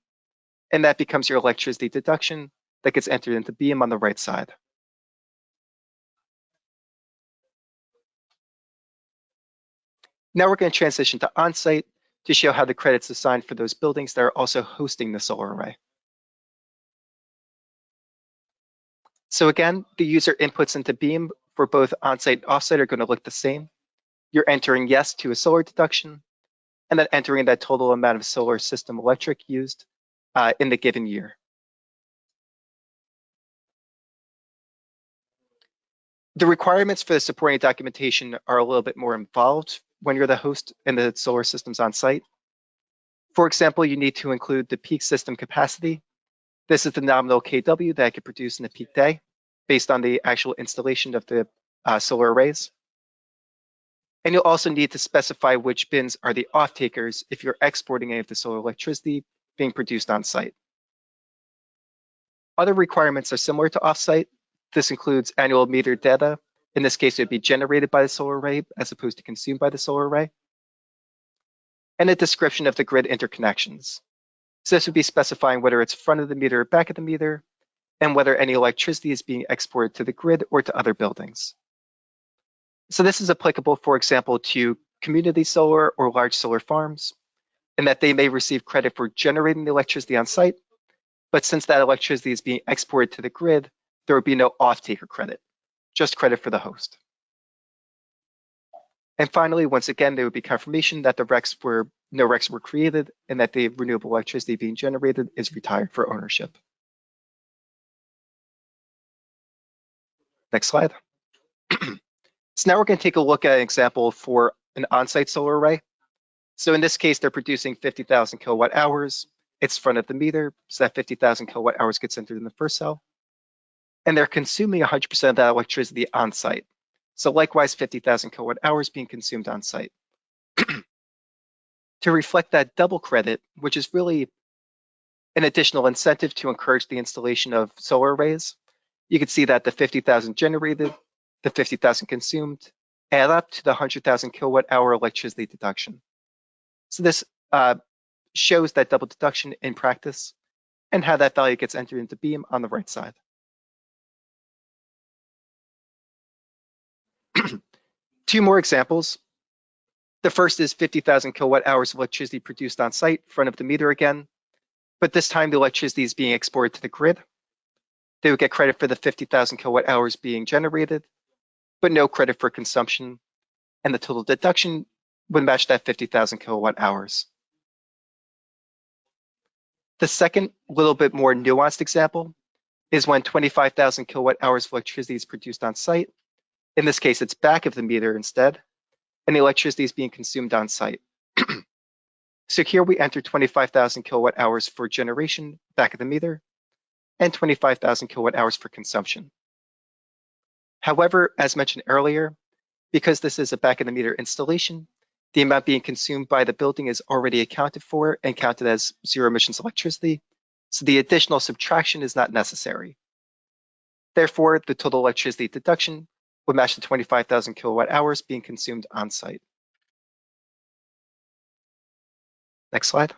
and that becomes your electricity deduction that gets entered into Beam on the right side. Now we're going to transition to on-site to show how the credits assigned for those buildings that are also hosting the solar array. So again, the user inputs into Beam for both on-site and off-site are going to look the same. You're entering yes to a solar deduction, and then entering that total amount of solar system electric used in the given year. The requirements for the supporting documentation are a little bit more involved when you're the host and the solar systems on site. For example, you need to include the peak system capacity. This is the nominal kW that I could produce in a peak day based on the actual installation of the solar arrays. And you'll also need to specify which bins are the off-takers if you're exporting any of the solar electricity being produced on site. Other requirements are similar to off-site. This includes annual meter data. In this case, it would be generated by the solar array as opposed to consumed by the solar array. And a description of the grid interconnections. So this would be specifying whether it's front of the meter or back of the meter, and whether any electricity is being exported to the grid or to other buildings. So this is applicable, for example, to community solar or large solar farms, in that they may receive credit for generating the electricity on site, but since that electricity is being exported to the grid, there would be no off-taker credit, just credit for the host. And finally, once again, there would be confirmation that no RECs were created and that the renewable electricity being generated is retired for ownership. Next slide. So now we're going to take a look at an example for an on-site solar array. So in this case, they're producing 50,000 kilowatt hours. It's front of the meter, so that 50,000 kilowatt hours gets entered in the first cell. And they're consuming 100% of that electricity on site. So likewise, 50,000 kilowatt hours being consumed on site. To reflect that double credit, which is really an additional incentive to encourage the installation of solar arrays, you can see that the 50,000 generated, the 50,000 consumed, add up to the 100,000 kilowatt hour electricity deduction. So this shows that double deduction in practice and how that value gets entered into Beam on the right side. Two more examples. The first is 50,000 kilowatt hours of electricity produced on site, front of the meter again, but this time the electricity is being exported to the grid. They would get credit for the 50,000 kilowatt hours being generated, but no credit for consumption, and the total deduction would match that 50,000 kilowatt hours. The second, little bit more nuanced example is when 25,000 kilowatt hours of electricity is produced on site. In this case, it's back of the meter instead, and the electricity is being consumed on site. So here we enter 25,000 kilowatt hours for generation back of the meter and 25,000 kilowatt hours for consumption. However, as mentioned earlier, because this is a back of the meter installation, the amount being consumed by the building is already accounted for and counted as zero emissions electricity, so the additional subtraction is not necessary. Therefore, the total electricity deduction would match the 25,000 kilowatt hours being consumed on site. Next slide.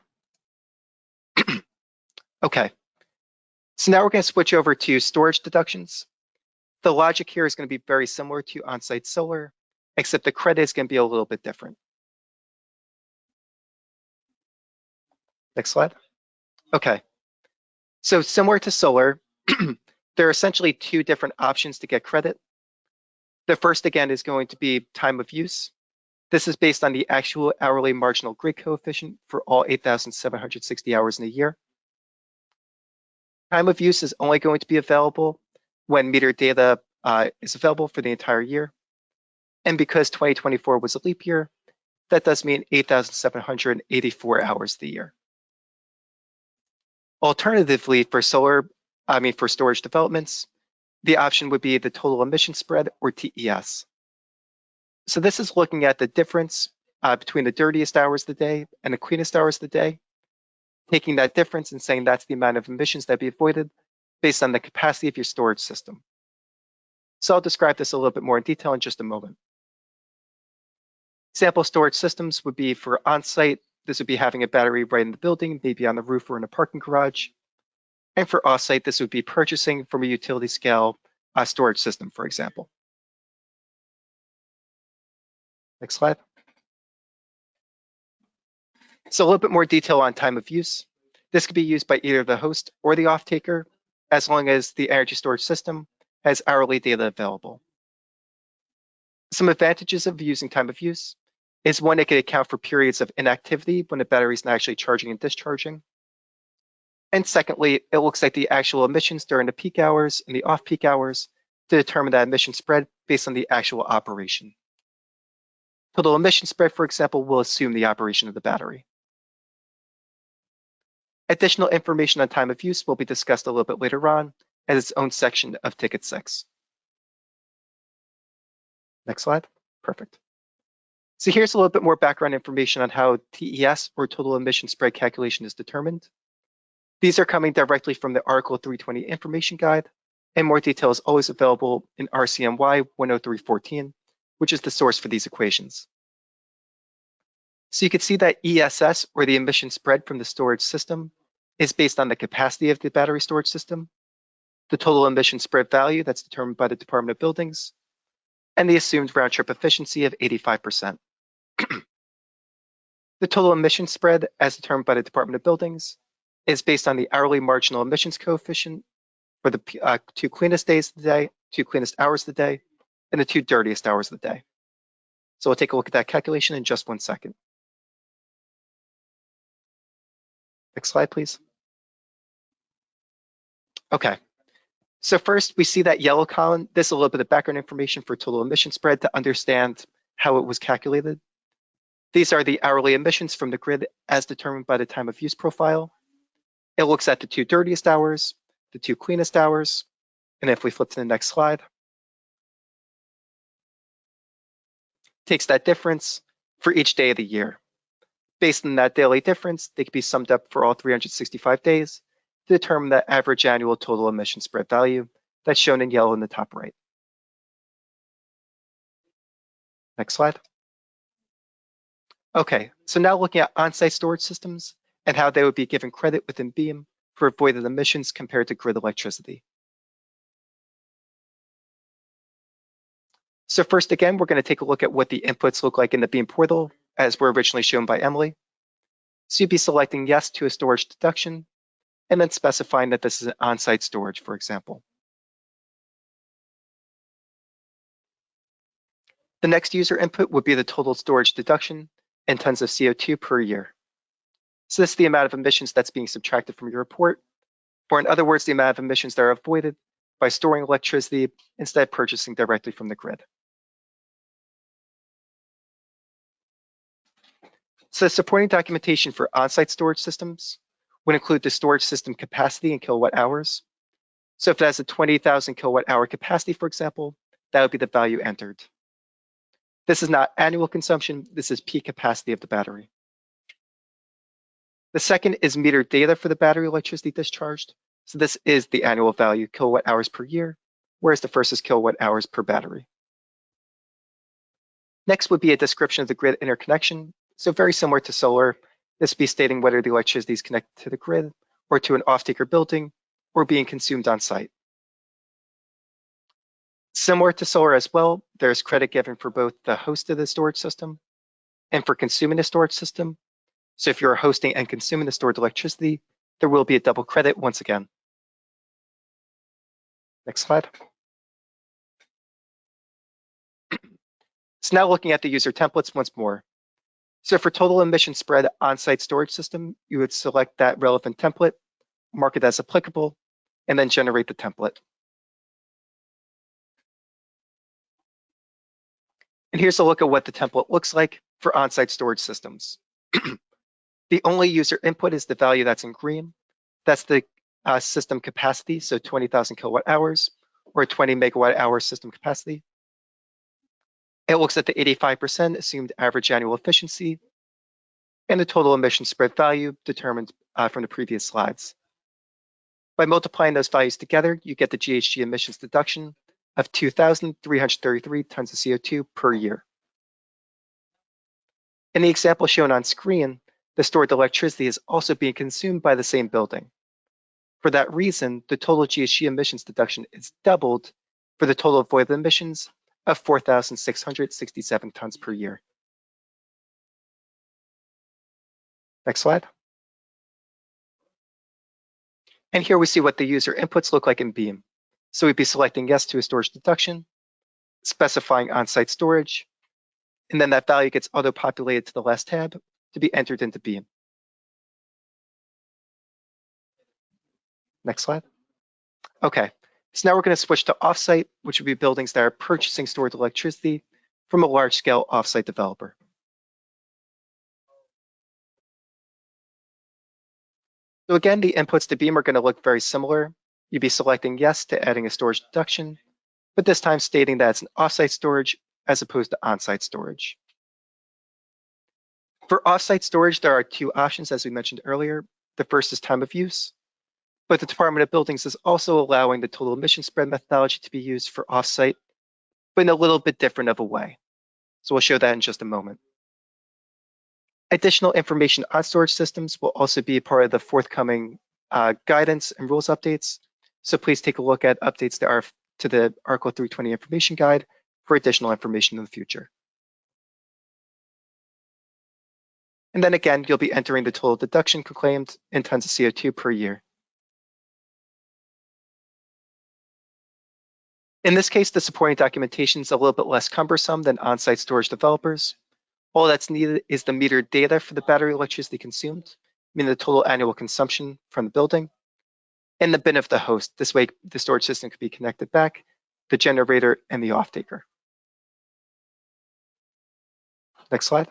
Okay, so now we're going to switch over to storage deductions. The logic here is going to be very similar to on-site solar, except the credit is going to be a little bit different. Next slide. Okay, so similar to solar, there are essentially two different options to get credit. The first, again, is going to be time of use. This is based on the actual hourly marginal grid coefficient for all 8,760 hours in a year. Time of use is only going to be available when meter data is available for the entire year. And because 2024 was a leap year, that does mean 8,784 hours of the year. Alternatively, for for storage developments, the option would be the total emission spread, or TES. So this is looking at the difference between the dirtiest hours of the day and the cleanest hours of the day, taking that difference and saying that's the amount of emissions that be avoided based on the capacity of your storage system. So I'll describe this a little bit more in detail in just a moment. Sample storage systems would be for on-site. This would be having a battery right in the building, maybe on the roof or in a parking garage. And for off-site, this would be purchasing from a utility scale storage system, for example. Next slide. So a little bit more detail on time of use. This could be used by either the host or the off-taker, as long as the energy storage system has hourly data available. Some advantages of using time of use is one, it can account for periods of inactivity when the battery is not actually charging and discharging. And secondly, it looks like the actual emissions during the peak hours and the off-peak hours to determine that emission spread based on the actual operation. Total emission spread, for example, will assume the operation of the battery. Additional information on time of use will be discussed a little bit later on as its own section of Ticket 6. Next slide. Perfect. So here's a little bit more background information on how TES, or total emission spread calculation, is determined. These are coming directly from the Article 320 Information Guide, and more detail is always available in RCMY 10314, which is the source for these equations. So you can see that ESS, or the emission spread from the storage system, is based on the capacity of the battery storage system, the total emission spread value that's determined by the Department of Buildings, and the assumed round trip efficiency of 85%. The total emission spread, as determined by the Department of Buildings, is based on the hourly marginal emissions coefficient for the two cleanest days of the day, two cleanest hours of the day, and the two dirtiest hours of the day. So we'll take a look at that calculation in just 1 second. Next slide, please. Okay, so first we see that yellow column. This is a little bit of background information for total emission spread to understand how it was calculated. These are the hourly emissions from the grid as determined by the time of use profile. It looks at the two dirtiest hours, the two cleanest hours, and if we flip to the next slide, takes that difference for each day of the year. Based on that daily difference, they can be summed up for all 365 days to determine the average annual total emission spread value that's shown in yellow in the top right. Next slide. Okay, so now looking at on-site storage systems and how they would be given credit within BEAM for avoided emissions compared to grid electricity. So first, again, we're going to take a look at what the inputs look like in the BEAM portal as were originally shown by Emily. So you'd be selecting yes to a storage deduction and then specifying that this is an on-site storage, for example. The next user input would be the total storage deduction in tons of CO2 per year. So this is the amount of emissions that's being subtracted from your report, or in other words, the amount of emissions that are avoided by storing electricity instead of purchasing directly from the grid. So supporting documentation for on-site storage systems would include the storage system capacity in kilowatt hours. So if it has a 20,000 kilowatt hour capacity, for example, that would be the value entered. This is not annual consumption, this is peak capacity of the battery. The second is metered data for the battery electricity discharged. So this is the annual value, kilowatt hours per year, whereas the first is kilowatt hours per battery. Next would be a description of the grid interconnection. So very similar to solar, This would be stating whether the electricity is connected to the grid or to an off-taker building or being consumed on site. Similar to solar as well, there's credit given for both the host of the storage system and for consuming the storage system. So if you're hosting and consuming the stored electricity, there will be a double credit once again. Next slide. So now looking at the user templates once more. So for total emission spread on-site storage system, you would select that relevant template, mark it as applicable, and then generate the template. And here's a look at what the template looks like for on-site storage systems. The only user input is the value that's in green. That's the system capacity, so 20,000 kilowatt hours or 20 megawatt hour system capacity. It looks at the 85% assumed average annual efficiency and the total emission spread value determined from the previous slides. By multiplying those values together, you get the GHG emissions deduction of 2,333 tons of CO2 per year. In the example shown on screen, the stored electricity is also being consumed by the same building. For that reason, the total GHG emissions deduction is doubled for the total avoided emissions of 4,667 tons per year. Next slide. And here we see what the user inputs look like in Beam. So we'd be selecting yes to a storage deduction, specifying on-site storage, and then that value gets auto-populated to the last tab to be entered into Beam. Next slide. Okay, so now we're going to switch to offsite, which would be buildings that are purchasing stored electricity from a large-scale offsite developer. So again, the inputs to Beam are going to look very similar. You'd be selecting yes to adding a storage deduction, but this time stating that it's an offsite storage as opposed to onsite storage. For offsite storage, there are two options, as we mentioned earlier. The first is time of use, but the Department of Buildings is also allowing the total emission spread methodology to be used for offsite, but in a little bit different of a way. So we'll show that in just a moment. Additional information on storage systems will also be part of the forthcoming guidance and rules updates. So please take a look at updates to the Article 320 information guide for additional information in the future. And then again, you'll be entering the total deduction claimed in tons of CO2 per year. In this case, the supporting documentation is a little bit less cumbersome than on-site storage developers. All that's needed is the metered data for the battery electricity consumed, meaning the total annual consumption from the building, and the bin of the host. This way, the storage system could be connected back, the generator, and the off-taker. Next slide.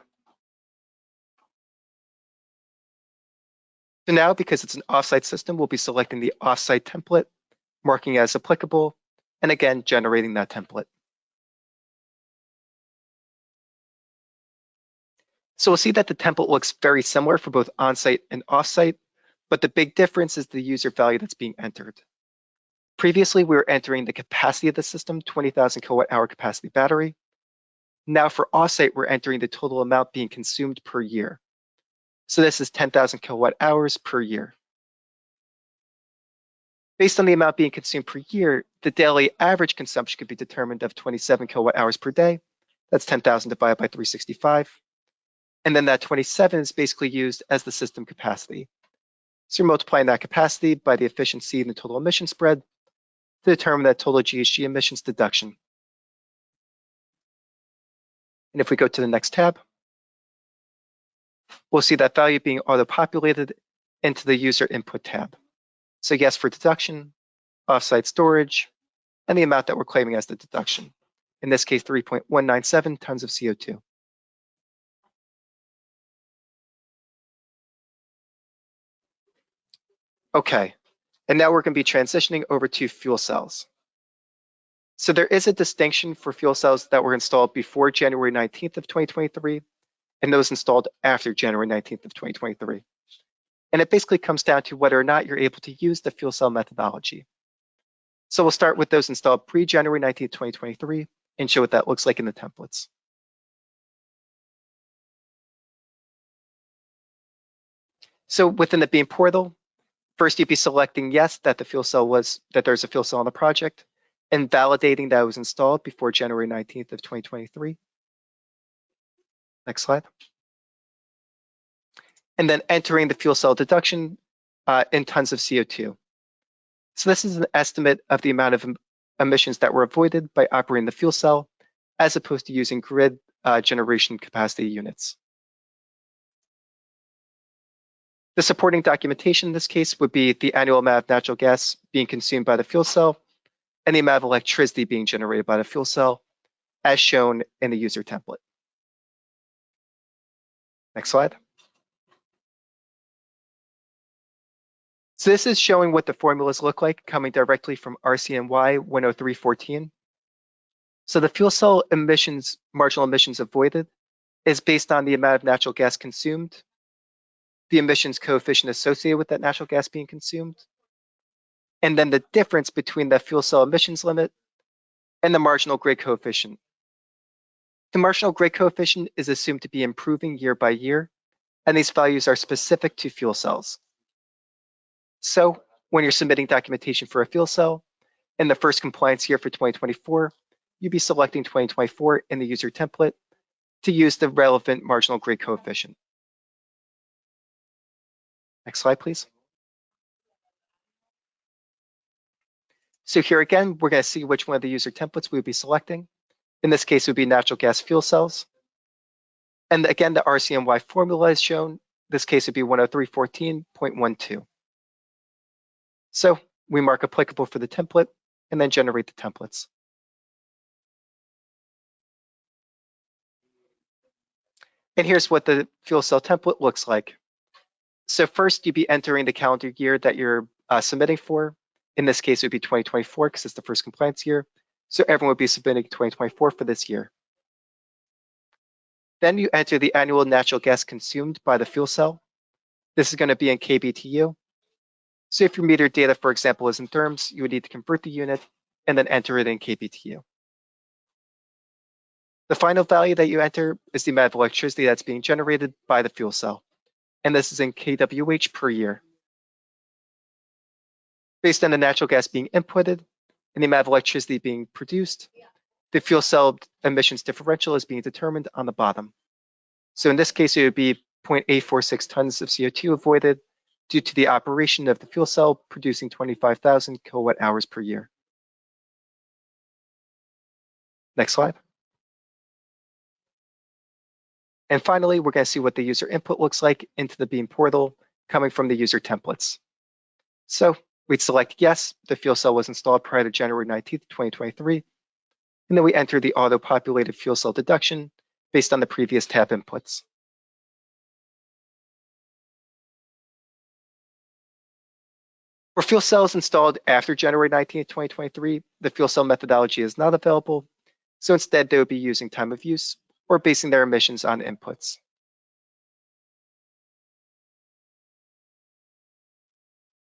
So now, because it's an offsite system, we'll be selecting the offsite template, marking as applicable, and again, generating that template. So we'll see that the template looks very similar for both onsite and offsite, but the big difference is the user value that's being entered. Previously, we were entering the capacity of the system, 20,000 kilowatt hour capacity battery. Now for offsite, we're entering the total amount being consumed per year. So this is 10,000 kilowatt hours per year. Based on the amount being consumed per year, the daily average consumption could be determined of 27 kilowatt hours per day. That's 10,000 divided by 365. And then that 27 is basically used as the system capacity. So you're multiplying that capacity by the efficiency and the total emission spread to determine that total GHG emissions deduction. And if we go to the next tab, we'll see that value being auto-populated into the user input tab. So yes for deduction, offsite storage, and the amount that we're claiming as the deduction. In this case, 3.197 tons of CO2. Okay, and now we're going to be transitioning over to fuel cells. So there is a distinction for fuel cells that were installed before January 19th of 2023 and those installed after January 19th of 2023. And it basically comes down to whether or not you're able to use the fuel cell methodology. So we'll start with those installed pre-January 19th, 2023 and show what that looks like in the templates. So within the Beam portal, first you'd be selecting yes, that there's a fuel cell on the project, and validating that it was installed before January 19th of 2023. Next slide. And then entering the fuel cell deduction in tons of CO2. So this is an estimate of the amount of emissions that were avoided by operating the fuel cell, as opposed to using grid generation capacity units. The supporting documentation in this case would be the annual amount of natural gas being consumed by the fuel cell and the amount of electricity being generated by the fuel cell, as shown in the user template. Next slide. So this is showing what the formulas look like coming directly from RCNY 10314. So the fuel cell emissions, marginal emissions avoided, is based on the amount of natural gas consumed, the emissions coefficient associated with that natural gas being consumed, and then the difference between the fuel cell emissions limit and the marginal grade coefficient. The marginal grade coefficient is assumed to be improving year by year, and these values are specific to fuel cells. So when you're submitting documentation for a fuel cell, in the first compliance year for 2024, you'd be selecting 2024 in the user template to use the relevant marginal grade coefficient. Next slide, please. So here again, we're going to see which one of the user templates we would be selecting. In this case, it would be natural gas fuel cells. And again, the RCNY formula is shown. This case would be 10314.12. So we mark applicable for the template and then generate the templates. And here's what the fuel cell template looks like. So first, you'd be entering the calendar year that you're submitting for. In this case, it would be 2024 because it's the first compliance year. So everyone would be submitting 2024 for this year. Then you enter the annual natural gas consumed by the fuel cell. This is going to be in kBTU. So if your meter data, for example, is in therms, you would need to convert the unit and then enter it in kBTU. The final value that you enter is the amount of electricity that's being generated by the fuel cell. And this is in kWh per year. Based on the natural gas being inputted and the amount of electricity being produced, the fuel cell emissions differential is being determined on the bottom. So in this case, it would be 0.846 tons of CO2 avoided due to the operation of the fuel cell producing 25,000 kilowatt hours per year. Next slide. And finally, we're going to see what the user input looks like into the Beam portal coming from the user templates. So we'd select yes, the fuel cell was installed prior to January 19th, 2023. And then we enter the auto-populated fuel cell deduction based on the previous tab inputs. For fuel cells installed after January 19th, 2023, the fuel cell methodology is not available. So instead, they would be using time of use or basing their emissions on inputs.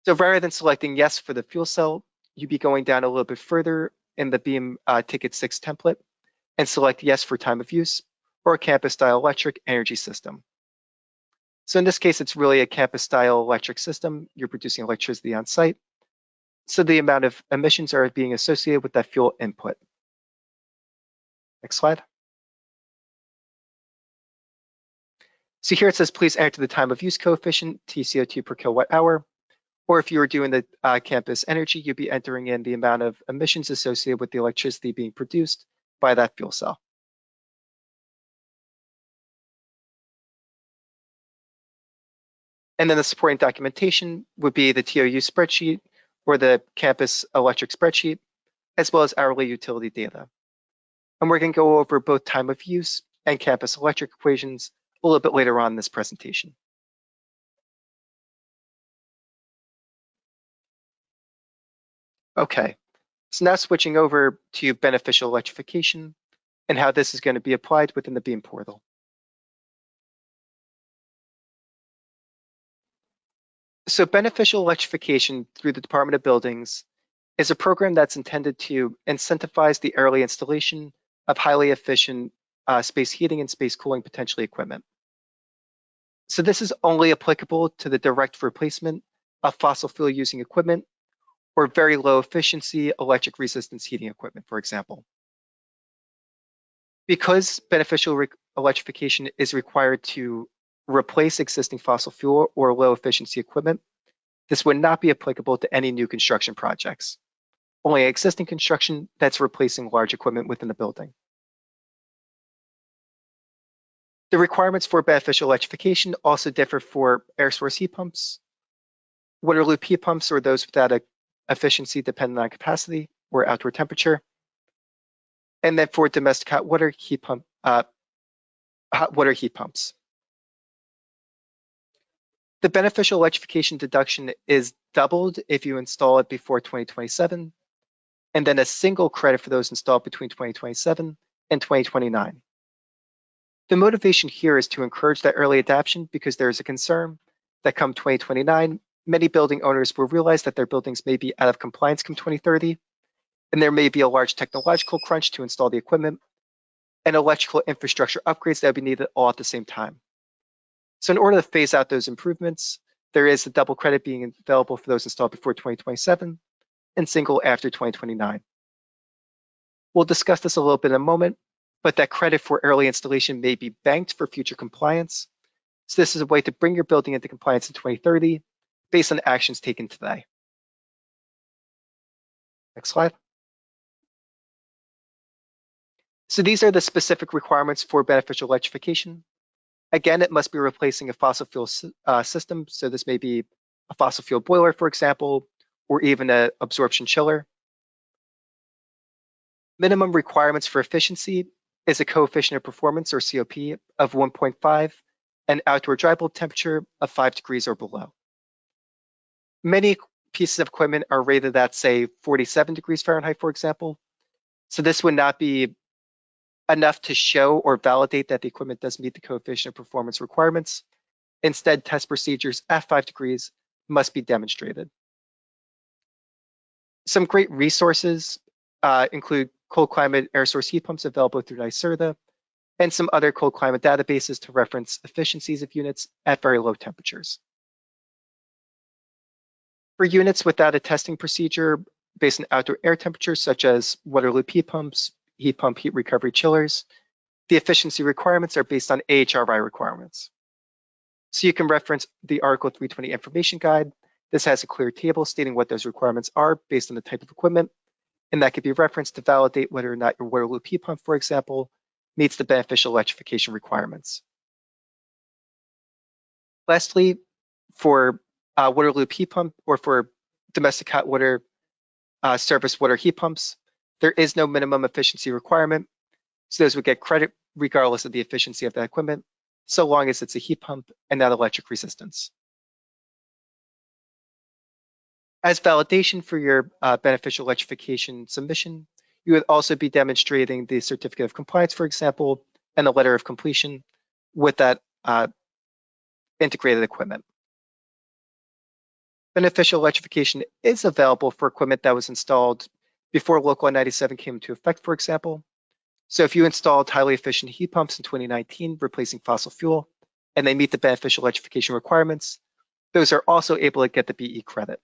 So rather than selecting yes for the fuel cell, you'd be going down a little bit further in the Beam Ticket 6 template and select yes for time of use or a campus-style electric energy system. So in this case, it's really a campus-style electric system. You're producing electricity on site. So the amount of emissions are being associated with that fuel input. Next slide. So here it says, please enter the time of use coefficient, TCO2 per kilowatt hour. Or if you were doing the campus energy, you'd be entering in the amount of emissions associated with the electricity being produced by that fuel cell. And then the supporting documentation would be the TOU spreadsheet or the campus electric spreadsheet, as well as hourly utility data. And we're going to go over both time of use and campus electric equations a little bit later on in this presentation. Okay, so now switching over to beneficial electrification and how this is going to be applied within the Beam portal. So beneficial electrification through the Department of Buildings is a program that's intended to incentivize the early installation of highly efficient space heating and space cooling potentially equipment. So this is only applicable to the direct replacement of fossil fuel using equipment or very low efficiency electric resistance heating equipment, for example. Because beneficial electrification is required to replace existing fossil fuel or low efficiency equipment, this would not be applicable to any new construction projects, only existing construction that's replacing large equipment within the building. The requirements for beneficial electrification also differ for air source heat pumps, water loop heat pumps, or those without a efficiency dependent on capacity or outdoor temperature, and then for domestic hot water heat pumps. The beneficial electrification deduction is doubled if you install it before 2027, and then a single credit for those installed between 2027 and 2029. The motivation here is to encourage that early adoption because there is a concern that come 2029, many building owners will realize that their buildings may be out of compliance come 2030, and there may be a large technological crunch to install the equipment and electrical infrastructure upgrades that would be needed all at the same time. So in order to phase out those improvements, there is a double credit being available for those installed before 2027 and single after 2029. We'll discuss this a little bit in a moment, but that credit for early installation may be banked for future compliance. So this is a way to bring your building into compliance in 2030 based on actions taken today. Next slide. So these are the specific requirements for beneficial electrification. Again, it must be replacing a fossil fuel system. So this may be a fossil fuel boiler, for example, or even an absorption chiller. Minimum requirements for efficiency is a coefficient of performance, or COP, of 1.5 and outdoor dry bulb temperature of 5 degrees or below. Many pieces of equipment are rated at, say, 47 degrees Fahrenheit, for example. So this would not be enough to show or validate that the equipment does meet the coefficient of performance requirements. Instead, test procedures at 5 degrees must be demonstrated. Some great resources include cold climate air source heat pumps available through NYSERDA and some other cold climate databases to reference efficiencies of units at very low temperatures. For units without a testing procedure based on outdoor air temperatures, such as water loop heat pumps, heat pump heat recovery chillers, the efficiency requirements are based on AHRI requirements. So you can reference the Article 320 information guide. This has a clear table stating what those requirements are based on the type of equipment, and that could be referenced to validate whether or not your water loop heat pump, for example, meets the beneficial electrification requirements. Lastly, for water loop heat pump or for domestic hot water surface water heat pumps, there is no minimum efficiency requirement. So those would get credit regardless of the efficiency of that equipment, so long as it's a heat pump and not electric resistance. As validation for your beneficial electrification submission, you would also be demonstrating the certificate of compliance, for example, and a letter of completion with that integrated equipment. Beneficial electrification is available for equipment that was installed before Local 97 came into effect, for example. So if you installed highly efficient heat pumps in 2019, replacing fossil fuel, and they meet the beneficial electrification requirements, those are also able to get the BE credit.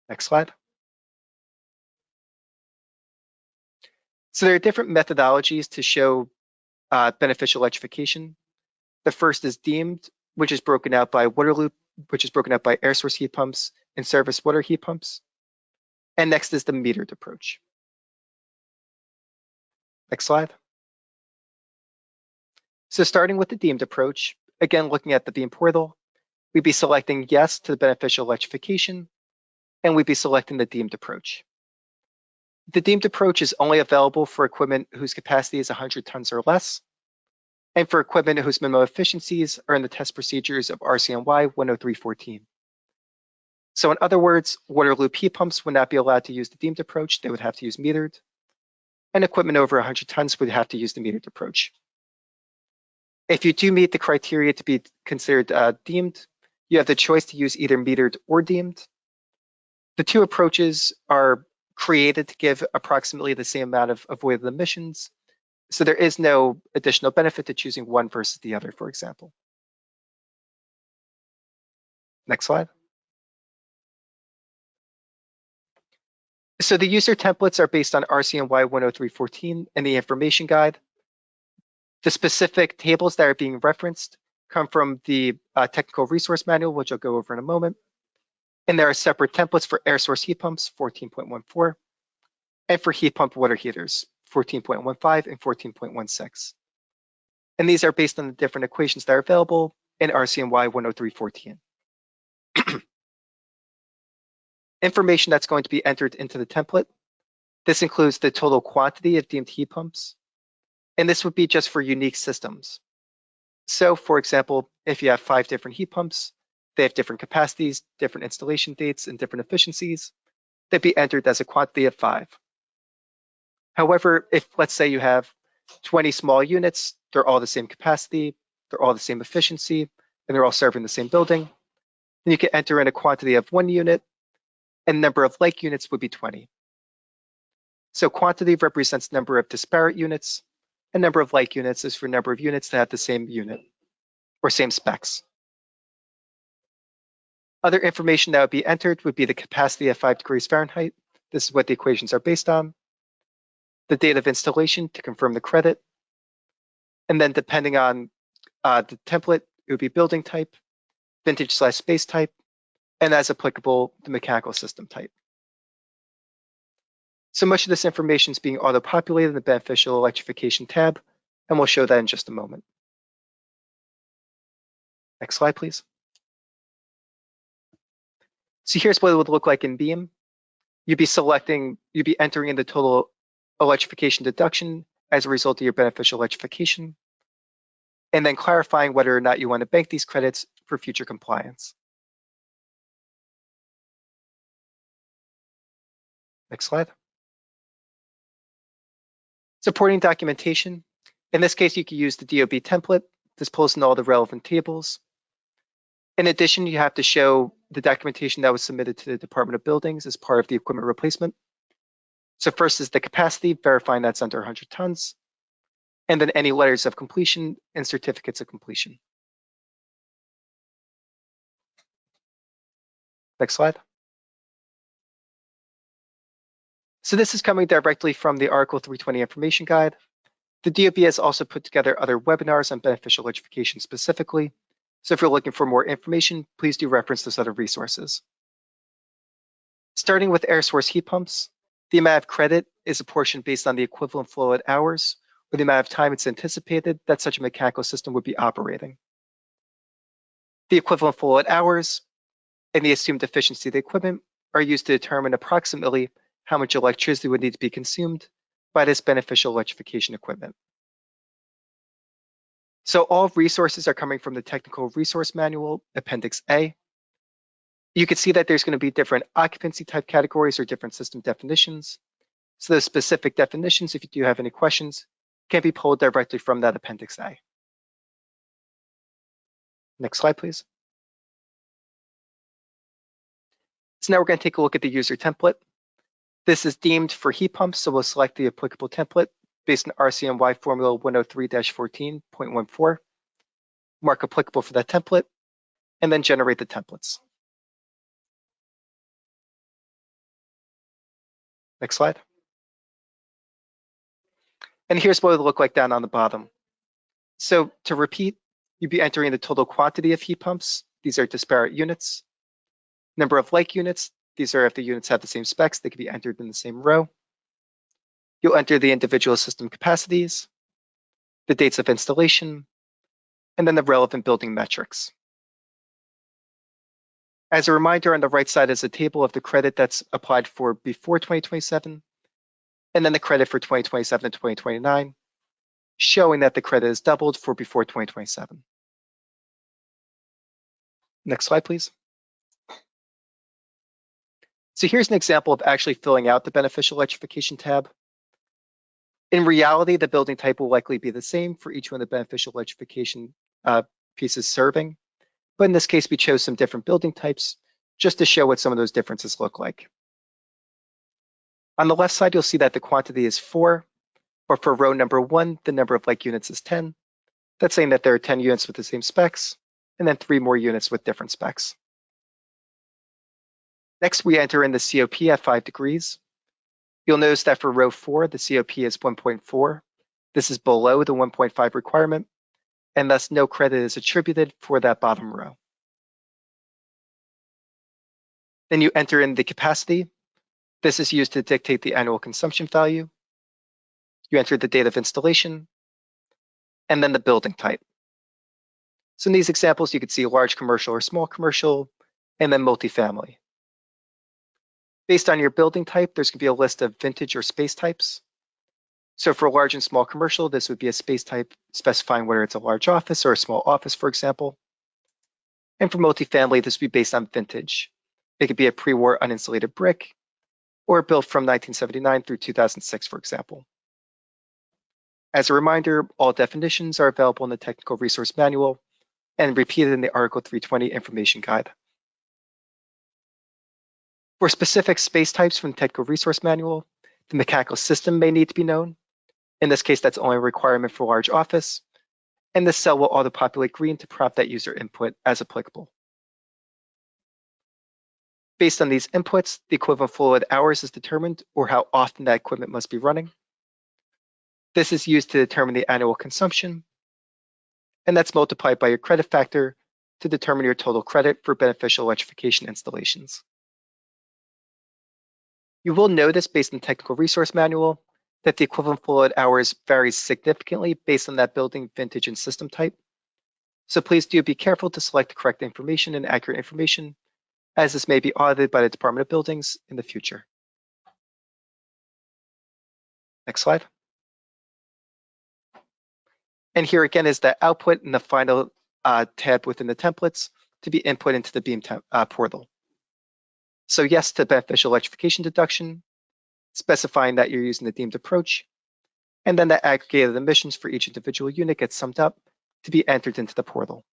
Next slide. So there are different methodologies to show beneficial electrification. The first is deemed, which is broken out by water loop, which is broken out by air source heat pumps and surface water heat pumps. And next is the metered approach. Next slide. So starting with the deemed approach, again, looking at the Beam portal, we'd be selecting yes to the beneficial electrification, and we'd be selecting the deemed approach. The deemed approach is only available for equipment whose capacity is 100 tons or less, and for equipment whose minimum efficiencies are in the test procedures of RCNY 10314. So in other words, water loop heat pumps would not be allowed to use the deemed approach, they would have to use metered, and equipment over 100 tons would have to use the metered approach. If you do meet the criteria to be considered deemed, you have the choice to use either metered or deemed. The two approaches are created to give approximately the same amount of avoided emissions. So there is no additional benefit to choosing one versus the other, for example. Next slide. So the user templates are based on RCNY 103.14 and the information guide. The specific tables that are being referenced come from the technical resource manual, which I'll go over in a moment. And there are separate templates for air source heat pumps, 14.14, and for heat pump water heaters, 14.15 and 14.16. And these are based on the different equations that are available in RCNY 103.14. Information that's going to be entered into the template. This includes the total quantity of deemed heat pumps, and this would be just for unique systems. So for example, if you have 5 different heat pumps, they have different capacities, different installation dates, and different efficiencies, they'd be entered as a quantity of 5. However, if let's say you have 20 small units, they're all the same capacity, they're all the same efficiency, and they're all serving the same building, then you can enter in a quantity of 1 unit, and number of like units would be 20. So quantity represents number of disparate units, and number of like units is for number of units that have the same unit or same specs. Other information that would be entered would be the capacity at 5 degrees Fahrenheit. This is what the equations are based on. The date of installation to confirm the credit. And then depending on the template, it would be building type, vintage/space type, and as applicable, the mechanical system type. So much of this information is being auto-populated in the beneficial electrification tab, and we'll show that in just a moment. Next slide, please. So here's what it would look like in Beam. You'd be entering in the total electrification deduction as a result of your beneficial electrification, and then clarifying whether or not you want to bank these credits for future compliance. Next slide. Supporting documentation. In this case, you can use the DOB template. This pulls in all the relevant tables. In addition, you have to show the documentation that was submitted to the Department of Buildings as part of the equipment replacement. So first is the capacity, verifying that's under 100 tons, and then any letters of completion and certificates of completion. Next slide. So this is coming directly from the Article 320 information guide. The DOB has also put together other webinars on beneficial electrification specifically. So if you're looking for more information, please do reference those other resources. Starting with air source heat pumps, the amount of credit is a portion based on the equivalent flow at hours or the amount of time it's anticipated that such a mechanical system would be operating. The equivalent flow at hours and the assumed efficiency of the equipment are used to determine approximately how much electricity would need to be consumed by this beneficial electrification equipment. So all resources are coming from the Technical Resource Manual, Appendix A. You can see that there's going to be different occupancy type categories or different system definitions. So those specific definitions, if you do have any questions, can be pulled directly from that Appendix A. Next slide, please. So now we're going to take a look at the user template. This is deemed for heat pumps, so we'll select the applicable template based on RCNY formula 103-14.14, mark applicable for that template, and then generate the templates. Next slide. And here's what it would look like down on the bottom. So to repeat, you'd be entering the total quantity of heat pumps. These are disparate units. Number of like units. These are if the units have the same specs, they can be entered in the same row. You'll enter the individual system capacities, the dates of installation, and then the relevant building metrics. As a reminder, on the right side is a table of the credit that's applied for before 2027, and then the credit for 2027 and 2029, showing that the credit is doubled for before 2027. Next slide, please. So here's an example of actually filling out the beneficial electrification tab. In reality, the building type will likely be the same for each one of the beneficial electrification pieces serving. But in this case, we chose some different building types just to show what some of those differences look like. On the left side, you'll see that the quantity is 4. Or for row number 1, the number of like units is 10. That's saying that there are 10 units with the same specs, and then 3 more units with different specs. Next, we enter in the COP at 5 degrees. You'll notice that for row 4, the COP is 1.4. This is below the 1.5 requirement, and thus no credit is attributed for that bottom row. Then you enter in the capacity. This is used to dictate the annual consumption value. You enter the date of installation, and then the building type. So in these examples, you could see large commercial or small commercial, and then multifamily. Based on your building type, there's going to be a list of vintage or space types. So for large and small commercial, this would be a space type specifying whether it's a large office or a small office, for example. And for multifamily, this would be based on vintage. It could be a pre-war uninsulated brick or built from 1979 through 2006, for example. As a reminder, all definitions are available in the Technical Resource Manual and repeated in the Article 320 Information Guide. For specific space types from the Technical Resource Manual, the mechanical system may need to be known. In this case, that's only a requirement for large office, and this cell will auto-populate green to prompt that user input as applicable. Based on these inputs, the equivalent fluid hours is determined, or how often that equipment must be running. This is used to determine the annual consumption, and that's multiplied by your credit factor to determine your total credit for beneficial electrification installations. You will notice, based on the Technical Resource Manual, that the equivalent fluid hours varies significantly based on that building, vintage, and system type. So please do be careful to select the correct information and accurate information, as this may be audited by the Department of Buildings in the future. Next slide. And here again is the output and the final tab within the templates to be input into the BEAM portal. So yes to beneficial electrification deduction, specifying that you're using the deemed approach, and then the aggregated emissions for each individual unit gets summed up to be entered into the portal.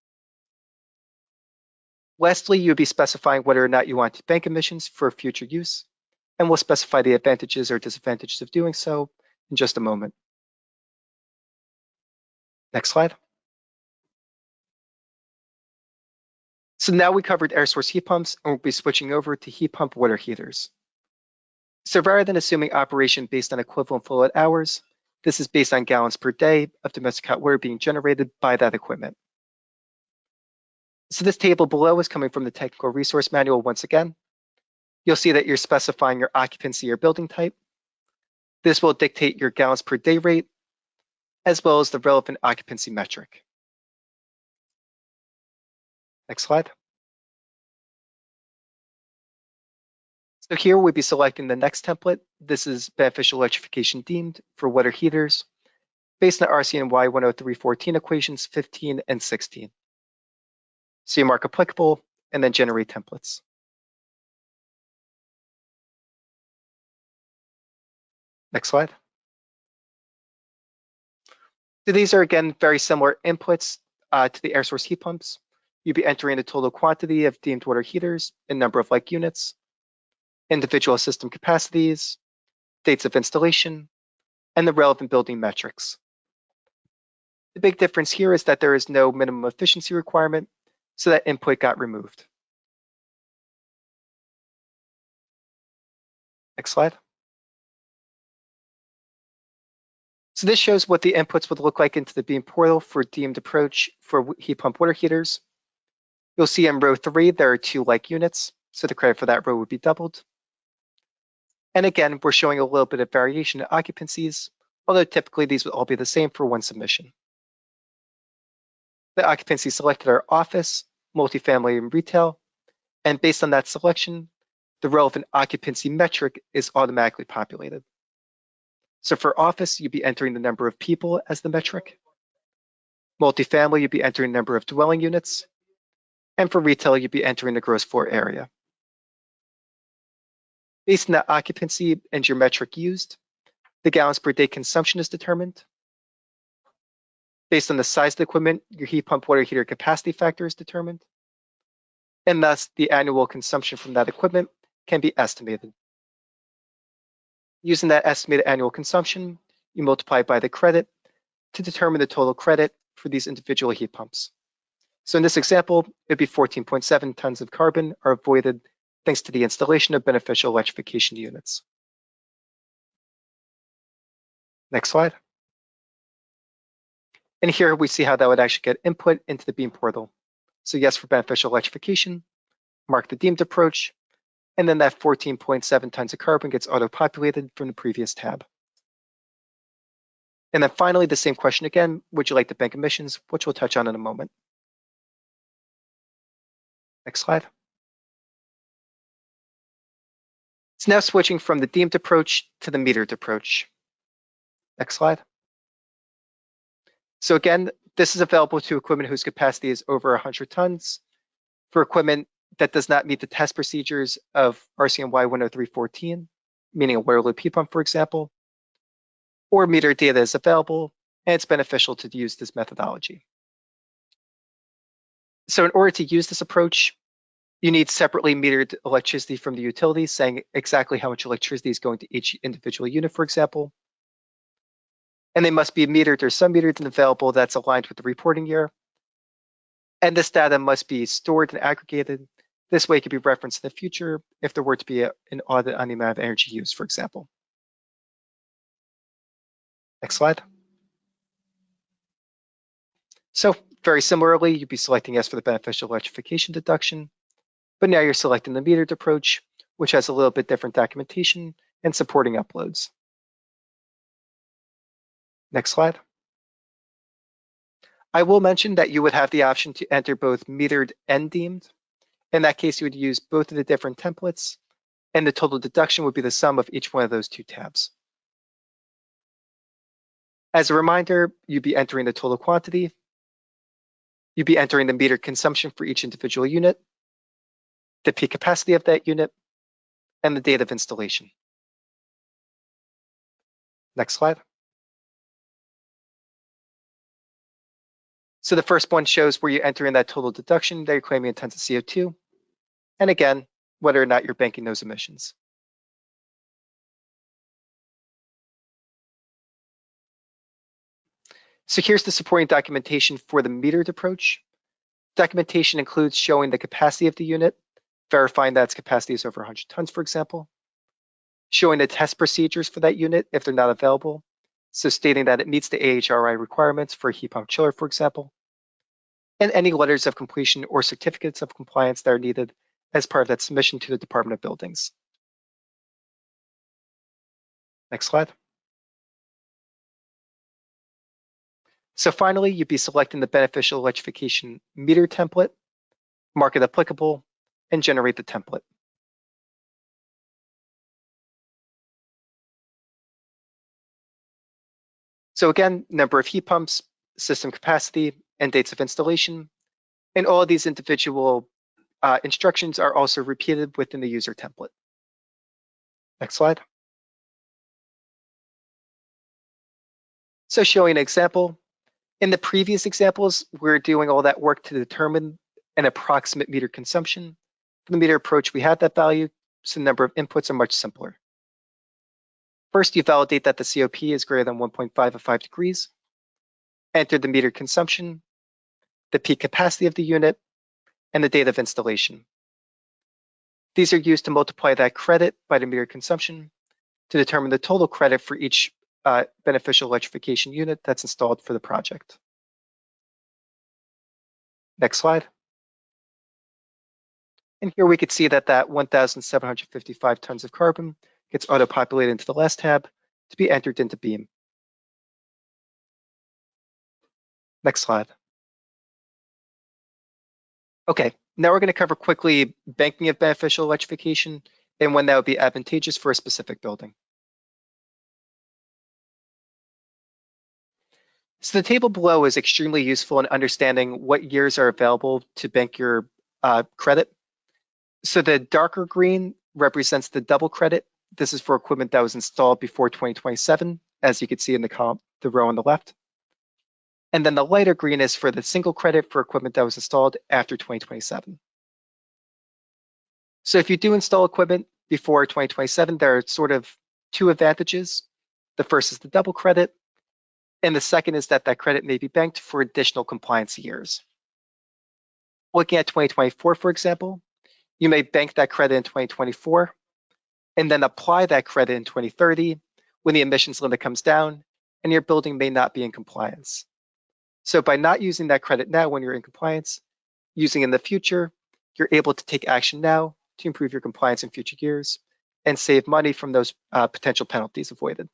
Lastly, you'll be specifying whether or not you want to bank emissions for future use, and we'll specify the advantages or disadvantages of doing so in just a moment. Next slide. So now we covered air source heat pumps, and we'll be switching over to heat pump water heaters. So rather than assuming operation based on equivalent fluid hours, this is based on gallons per day of domestic hot water being generated by that equipment. So this table below is coming from the Technical Resource Manual once again. You'll see that you're specifying your occupancy or building type. This will dictate your gallons per day rate, as well as the relevant occupancy metric. Next slide. So here we'll be selecting the next template. This is beneficial electrification deemed for water heaters based on RCNY 10314 equations 15 and 16. So you mark applicable and then generate templates. Next slide. So these are again very similar inputs to the air source heat pumps. You'll be entering the total quantity of deemed water heaters and number of like units, individual system capacities, dates of installation, and the relevant building metrics. The big difference here is that there is no minimum efficiency requirement, so that input got removed. Next slide. So this shows what the inputs would look like into the BEAM portal for deemed approach for heat pump water heaters. You'll see in row 3, there are 2 like units, so the credit for that row would be doubled. And again, we're showing a little bit of variation in occupancies, although typically these would all be the same for one submission. The occupancies selected are office, multifamily, and retail, and based on that selection, the relevant occupancy metric is automatically populated. So for office, you'd be entering the number of people as the metric. Multifamily, you'd be entering the number of dwelling units. And for retail, you'd be entering the gross floor area. Based on the occupancy and your metric used, the gallons per day consumption is determined. Based on the size of the equipment, your heat pump water heater capacity factor is determined. And thus, the annual consumption from that equipment can be estimated. Using that estimated annual consumption, you multiply by the credit to determine the total credit for these individual heat pumps. So in this example, it'd be 14.7 tons of carbon are avoided thanks to the installation of beneficial electrification units. Next slide. And here we see how that would actually get input into the Beam portal. So yes for beneficial electrification, mark the deemed approach, and then that 14.7 tons of carbon gets auto-populated from the previous tab. And then finally, the same question again, would you like to bank emissions, which we'll touch on in a moment. Next slide. It's now switching from the deemed approach to the metered approach. Next slide. So again, this is available to equipment whose capacity is over 100 tons. For equipment that does not meet the test procedures of RCMY 10314, meaning a water loop heat pump, for example, or meter data is available, and it's beneficial to use this methodology. So in order to use this approach, you need separately metered electricity from the utility, saying exactly how much electricity is going to each individual unit, for example. And they must be metered or sub-metered and available that's aligned with the reporting year. And this data must be stored and aggregated. This way it could be referenced in the future if there were to be an audit on the amount of energy used, for example. Next slide. So very similarly, you'd be selecting yes for the beneficial electrification deduction, but now you're selecting the metered approach, which has a little bit different documentation and supporting uploads. Next slide. I will mention that you would have the option to enter both metered and deemed. In that case, you would use both of the different templates, and the total deduction would be the sum of each one of those two tabs. As a reminder, you'd be entering the total quantity, you'd be entering the metered consumption for each individual unit, the peak capacity of that unit, and the date of installation. Next slide. So the first one shows where you enter in that total deduction that you're claiming in tons of CO2, and again, whether or not you're banking those emissions. So here's the supporting documentation for the metered approach. Documentation includes showing the capacity of the unit, verifying that its capacity is over 100 tons, for example, showing the test procedures for that unit if they're not available, so stating that it meets the AHRI requirements for a heat pump chiller, for example, and any letters of completion or certificates of compliance that are needed as part of that submission to the Department of Buildings. Next slide. So finally, you'd be selecting the beneficial electrification meter template, mark it applicable, and generate the template. So again, number of heat pumps, system capacity, and dates of installation. And all of these individual instructions are also repeated within the user template. Next slide. So showing an example. In the previous examples, we're doing all that work to determine an approximate meter consumption. For the meter approach, we have that value, so the number of inputs are much simpler. First, you validate that the COP is greater than 1.5 degrees. Enter the meter consumption, the peak capacity of the unit, and the date of installation. These are used to multiply that credit by the meter consumption to determine the total credit for each beneficial electrification unit that's installed for the project. Next slide. And here we could see that 1,755 tons of carbon gets auto-populated into the last tab to be entered into Beam. Next slide. Okay, now we're going to cover quickly banking of beneficial electrification and when that would be advantageous for a specific building. So the table below is extremely useful in understanding what years are available to bank your credit. So the darker green represents the double credit. This is for equipment that was installed before 2027, as you can see in the row on the left. And then the lighter green is for the single credit for equipment that was installed after 2027. So if you do install equipment before 2027, there are sort of two advantages. The first is the double credit, and the second is that that credit may be banked for additional compliance years. Looking at 2024, for example, you may bank that credit in 2024 and then apply that credit in 2030 when the emissions limit comes down and your building may not be in compliance. So by not using that credit now when you're in compliance, using in the future, you're able to take action now to improve your compliance in future years and save money from those potential penalties avoided.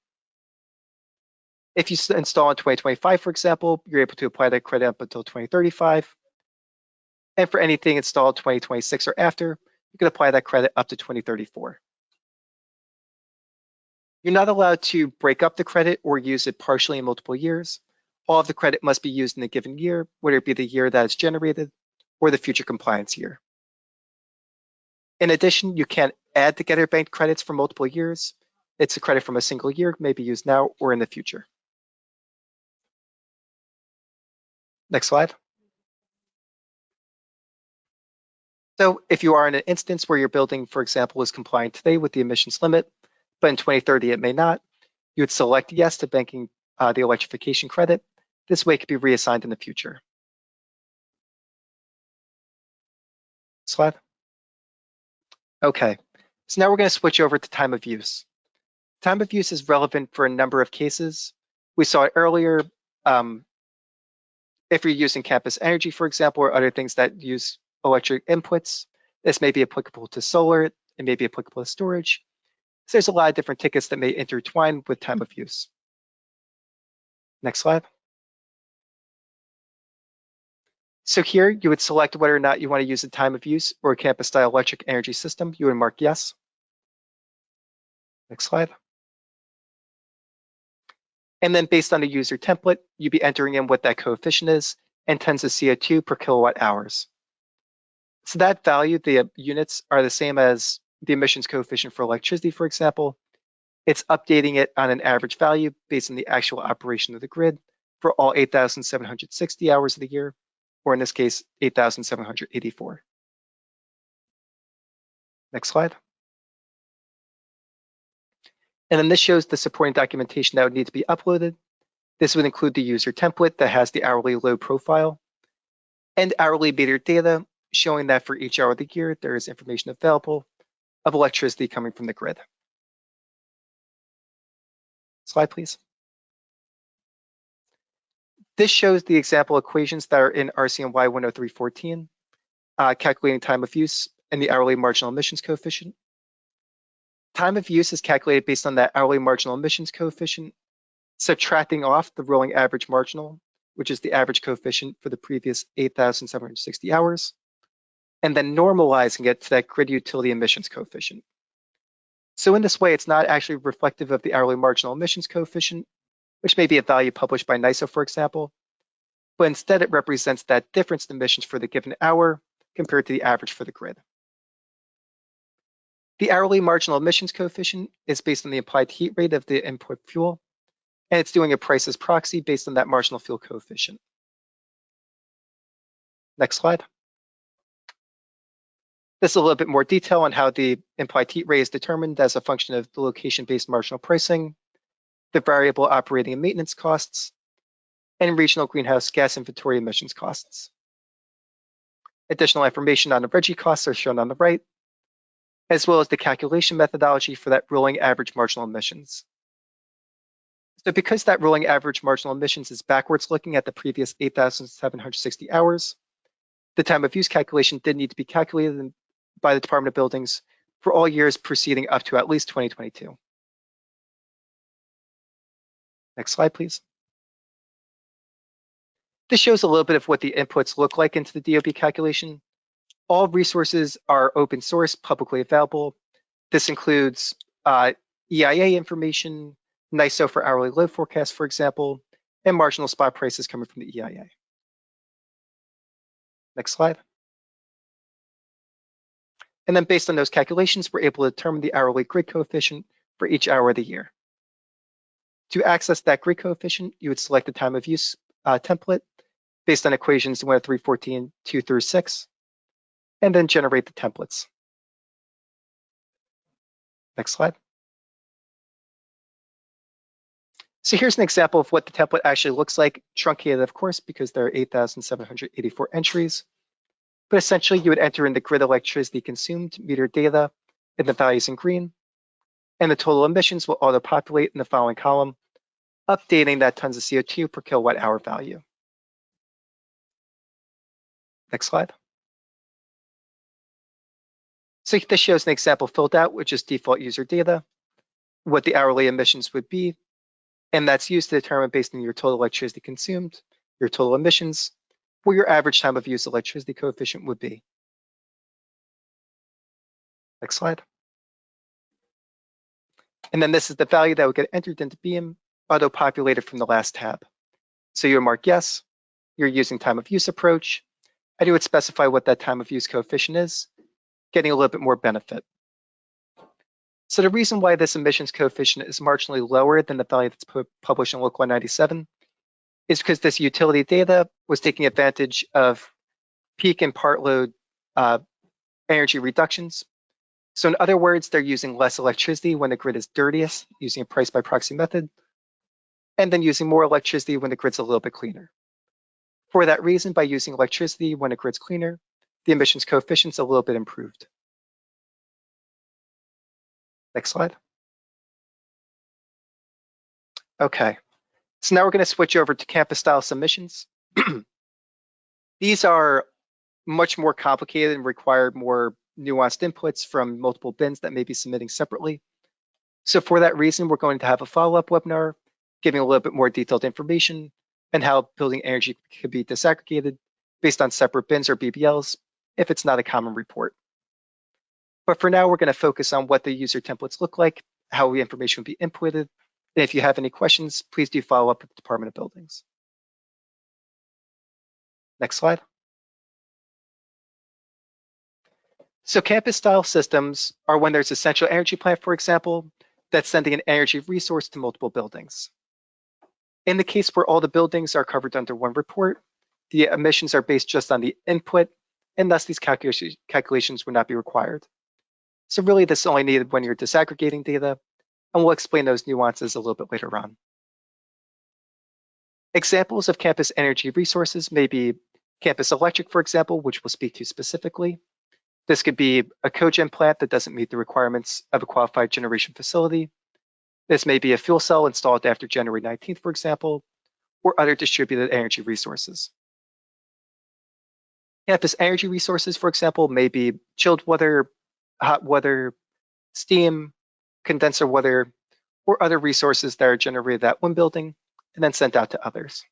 If you install in 2025, for example, you're able to apply that credit up until 2035. And for anything installed 2026 or after, you can apply that credit up to 2034. You're not allowed to break up the credit or use it partially in multiple years. All of the credit must be used in a given year, whether it be the year that it's generated or the future compliance year. In addition, you can't add together banked credits for multiple years. It's a credit from a single year, may be used now or in the future. Next slide. So if you are in an instance where your building, for example, is compliant today with the emissions limit, but in 2030 it may not, you would select yes to banking the electrification credit. This way it could be reassigned in the future. Slide. Okay, so now we're going to switch over to time of use. Time of use is relevant for a number of cases. We saw it earlier. If you're using campus energy, for example, or other things that use electric inputs, this may be applicable to solar, it may be applicable to storage. So there's a lot of different tickets that may intertwine with time of use. Next slide. So here you would select whether or not you want to use a time of use or a campus style electric energy system. You would mark yes. Next slide. And then based on the user template, you'd be entering in what that coefficient is and tons of CO2 per kilowatt hours. So that value, the units are the same as the emissions coefficient for electricity, for example. It's updating it on an average value based on the actual operation of the grid for all 8,760 hours of the year, or in this case, 8,784. Next slide. And then this shows the supporting documentation that would need to be uploaded. This would include the user template that has the hourly load profile and hourly meter data showing that for each hour of the year, there is information available of electricity coming from the grid. Slide, please. This shows the example equations that are in RCNY 10314, calculating time of use and the hourly marginal emissions coefficient. Time of use is calculated based on that hourly marginal emissions coefficient, subtracting off the rolling average marginal, which is the average coefficient for the previous 8,760 hours, and then normalizing it to that grid utility emissions coefficient. So in this way, it's not actually reflective of the hourly marginal emissions coefficient, which may be a value published by NYSO, for example, but instead it represents that difference in emissions for the given hour compared to the average for the grid. The hourly marginal emissions coefficient is based on the applied heat rate of the input fuel, and it's doing a price as proxy based on that marginal fuel coefficient. Next slide. This is a little bit more detail on how the implied heat rate is determined as a function of the location-based marginal pricing, the variable operating and maintenance costs, and regional greenhouse gas inventory emissions costs. Additional information on the RGGI costs are shown on the right, as well as the calculation methodology for that rolling average marginal emissions. So because that rolling average marginal emissions is backwards looking at the previous 8,760 hours, the time of use calculation did need to be calculated by the Department of Buildings for all years preceding up to at least 2022. Next slide, please. This shows a little bit of what the inputs look like into the DOB calculation. All resources are open source, publicly available. This includes EIA information, NYSO for hourly load forecast, for example, and marginal spot prices coming from the EIA. Next slide. And then based on those calculations, we're able to determine the hourly grid coefficient for each hour of the year. To access that grid coefficient, you would select the time of use template based on equations 10314, 2 through 6, and then generate the templates. Next slide. So here's an example of what the template actually looks like, truncated, of course, because there are 8,784 entries. But essentially, you would enter in the grid electricity consumed, meter data, and the values in green. And the total emissions will auto-populate in the following column, updating that tons of CO2 per kilowatt hour value. Next slide. So this shows an example filled out, which is default user data, what the hourly emissions would be, and that's used to determine based on your total electricity consumed, your total emissions, what your average time of use electricity coefficient would be. Next slide. And then this is the value that would get entered into Beam, auto-populated from the last tab. So you would mark yes, you're using time of use approach, and you would specify what that time of use coefficient is, getting a little bit more benefit. So the reason why this emissions coefficient is marginally lower than the value that's published in Local 97 is because this utility data was taking advantage of peak and part load energy reductions. So in other words, they're using less electricity when the grid is dirtiest, using a price by proxy method, and then using more electricity when the grid's a little bit cleaner. For that reason, by using electricity when the grid's cleaner, the emissions coefficient's a little bit improved. Next slide. Okay, so now we're going to switch over to campus style submissions. These are much more complicated and require more nuanced inputs from multiple bins that may be submitting separately. So for that reason, we're going to have a follow-up webinar giving a little bit more detailed information and how building energy could be disaggregated based on separate bins or BBLs if it's not a common report. But for now, we're going to focus on what the user templates look like, how the information will be inputted, and if you have any questions, please do follow up with the Department of Buildings. Next slide. So campus style systems are when there's a central energy plant, for example, that's sending an energy resource to multiple buildings. In the case where all the buildings are covered under one report, the emissions are based just on the input, and thus these calculations would not be required. So really this is only needed when you're disaggregating data, and we'll explain those nuances a little bit later on. Examples of campus energy resources may be campus electric, for example, which we'll speak to specifically. This could be a cogen plant that doesn't meet the requirements of a qualified generation facility. This may be a fuel cell installed after January 19th, for example, or other distributed energy resources. Campus energy resources, for example, may be chilled water, hot water, steam, condenser water, or other resources that are generated at one building and then sent out to others.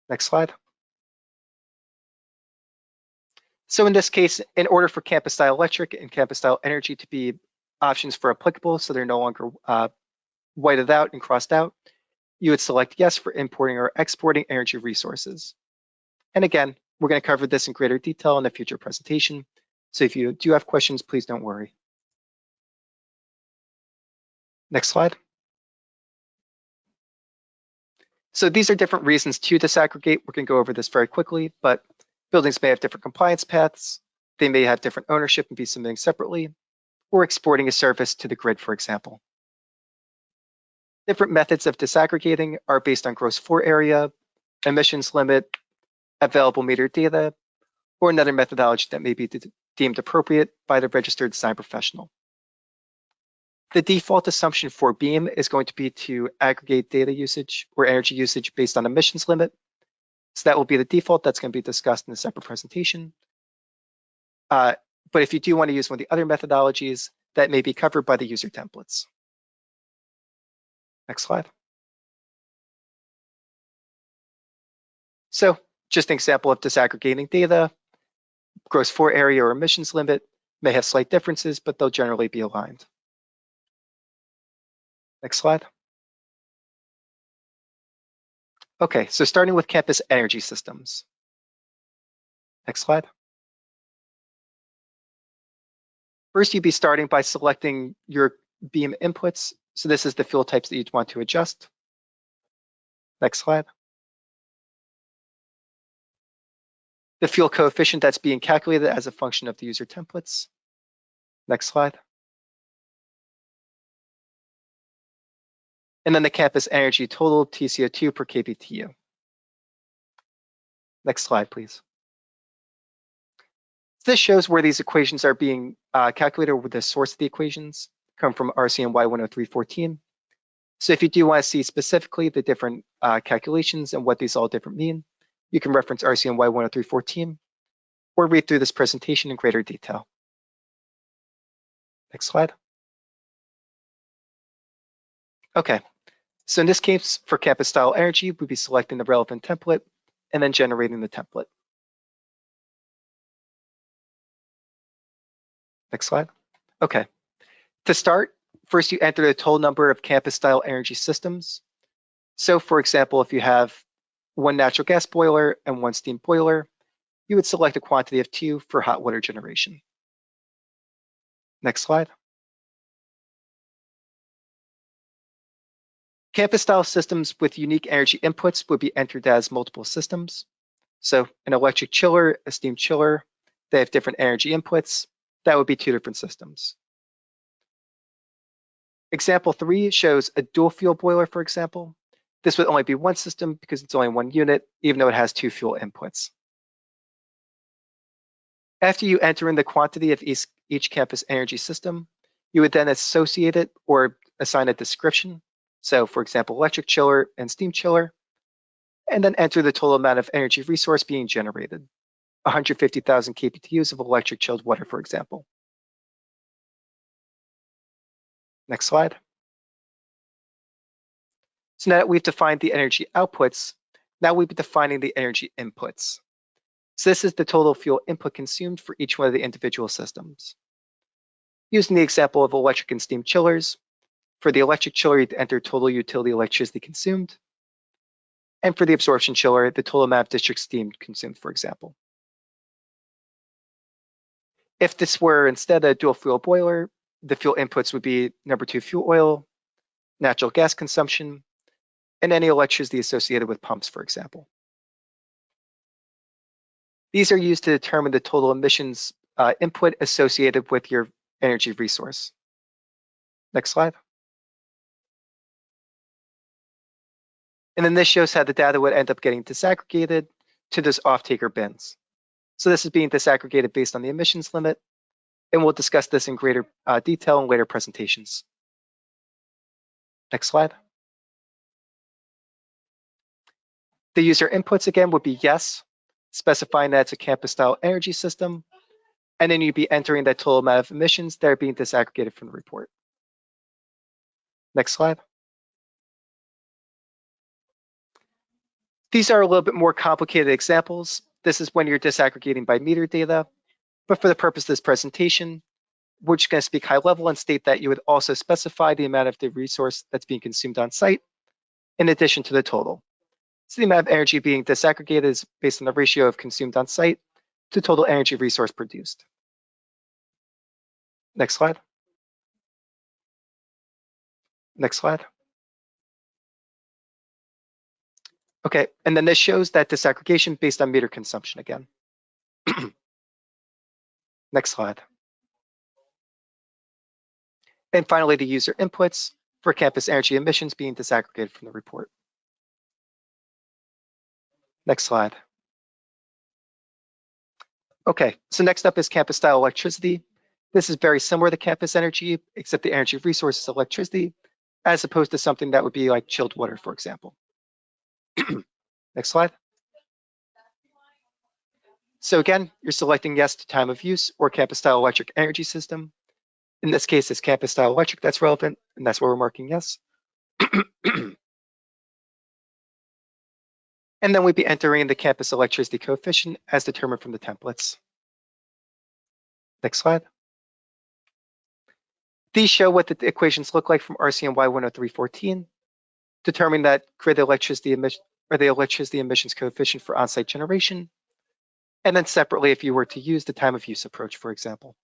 Next slide. So in this case, in order for campus style electric and campus style energy to be options for applicable, so they're no longer whited out and crossed out, you would select yes for importing or exporting energy resources. And again, we're going to cover this in greater detail in a future presentation. So if you do have questions, please don't worry. Next slide. So these are different reasons to disaggregate. We're going to go over this very quickly, but buildings may have different compliance paths. They may have different ownership and be submitting separately, or exporting a service to the grid, for example. Different methods of disaggregating are based on gross floor area, emissions limit, available meter data, or another methodology that may be deemed appropriate by the registered design professional. The default assumption for Beam is going to be to aggregate data usage or energy usage based on emissions limit. So that will be the default. That's going to be discussed in a separate presentation. But if you do want to use one of the other methodologies, that may be covered by the user templates. Next slide. So just an example of disaggregating data. Gross floor area or emissions limit may have slight differences, but they'll generally be aligned. Next slide. Okay, so starting with campus energy systems. Next slide. First, you'd be starting by selecting your Beam inputs. So this is the fuel types that you'd want to adjust. Next slide. The fuel coefficient that's being calculated as a function of the user templates. Next slide. and then the campus energy total TCO2 per kBTU. Next slide, please. This shows where these equations are being calculated, with the source of the equations come from RCNY 103.14. So if you do want to see specifically the different calculations and what these all different mean, you can reference RCNY 103.14 or read through this presentation in greater detail. Next slide. Okay, so in this case, for campus style energy, we'd be selecting the relevant template and then generating the template. Next slide. Okay, to start, first you enter the total number of campus style energy systems. So for example, if you have one natural gas boiler and one steam boiler, you would select a quantity of 2 for hot water generation. Next slide. Campus style systems with unique energy inputs would be entered as multiple systems. So an electric chiller, a steam chiller, they have different energy inputs. That would be 2 different systems. Example 3 shows a dual fuel boiler, for example. This would only be one system because it's only one unit, even though it has 2 fuel inputs. After you enter in the quantity of each campus energy system, you would then associate it or assign a description. So for example, electric chiller and steam chiller, and then enter the total amount of energy resource being generated, 150,000 kBTUs of electric chilled water, for example. Next slide. So now that we've defined the energy outputs, now we'll be defining the energy inputs. So this is the total fuel input consumed for each one of the individual systems. Using the example of electric and steam chillers, for the electric chiller, you'd enter total utility electricity consumed. And for the absorption chiller, the total amount of district steam consumed, for example. If this were instead a dual fuel boiler, the fuel inputs would be number 2 fuel oil, natural gas consumption, and any electricity associated with pumps, for example. These are used to determine the total emissions input associated with your energy resource. Next slide. And then this shows how the data would end up getting disaggregated to those off-taker bins. So this is being disaggregated based on the emissions limit, and we'll discuss this in greater detail in later presentations. Next slide. The user inputs again would be yes, specifying that it's a campus style energy system, and then you'd be entering that total amount of emissions that are being disaggregated from the report. Next slide. These are a little bit more complicated examples. This is when you're disaggregating by meter data, but for the purpose of this presentation, we're just going to speak high level and state that you would also specify the amount of the resource that's being consumed on site in addition to the total. So the amount of energy being disaggregated is based on the ratio of consumed on site to total energy resource produced. Next slide. Next slide. Okay, and then this shows that disaggregation based on meter consumption again. Next slide. And finally, the user inputs for campus energy emissions being disaggregated from the report. Next slide. Okay, so next up is campus style electricity. This is very similar to campus energy, except the energy resource is electricity, as opposed to something that would be like chilled water, for example. Next slide. So again, you're selecting yes to time of use or campus style electric energy system. In this case, it's campus style electric that's relevant, and that's where we're marking yes. And then we'd be entering the campus electricity coefficient as determined from the templates. Next slide. These show what the equations look like from RCNY 103.14, determining that grid electricity emission or the electricity emissions coefficient for on-site generation, and then separately if you were to use the time of use approach, for example.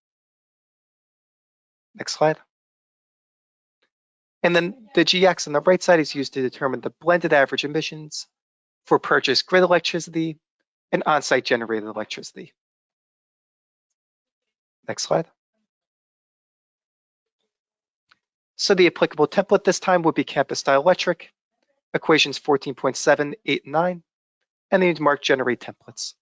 Next slide. And then the GX on the right side is used to determine the blended average emissions for purchased grid electricity and on-site generated electricity. Next slide. So the applicable template this time would be campus dielectric, equations 14.7, 8, and 9, and then you'd mark generate templates.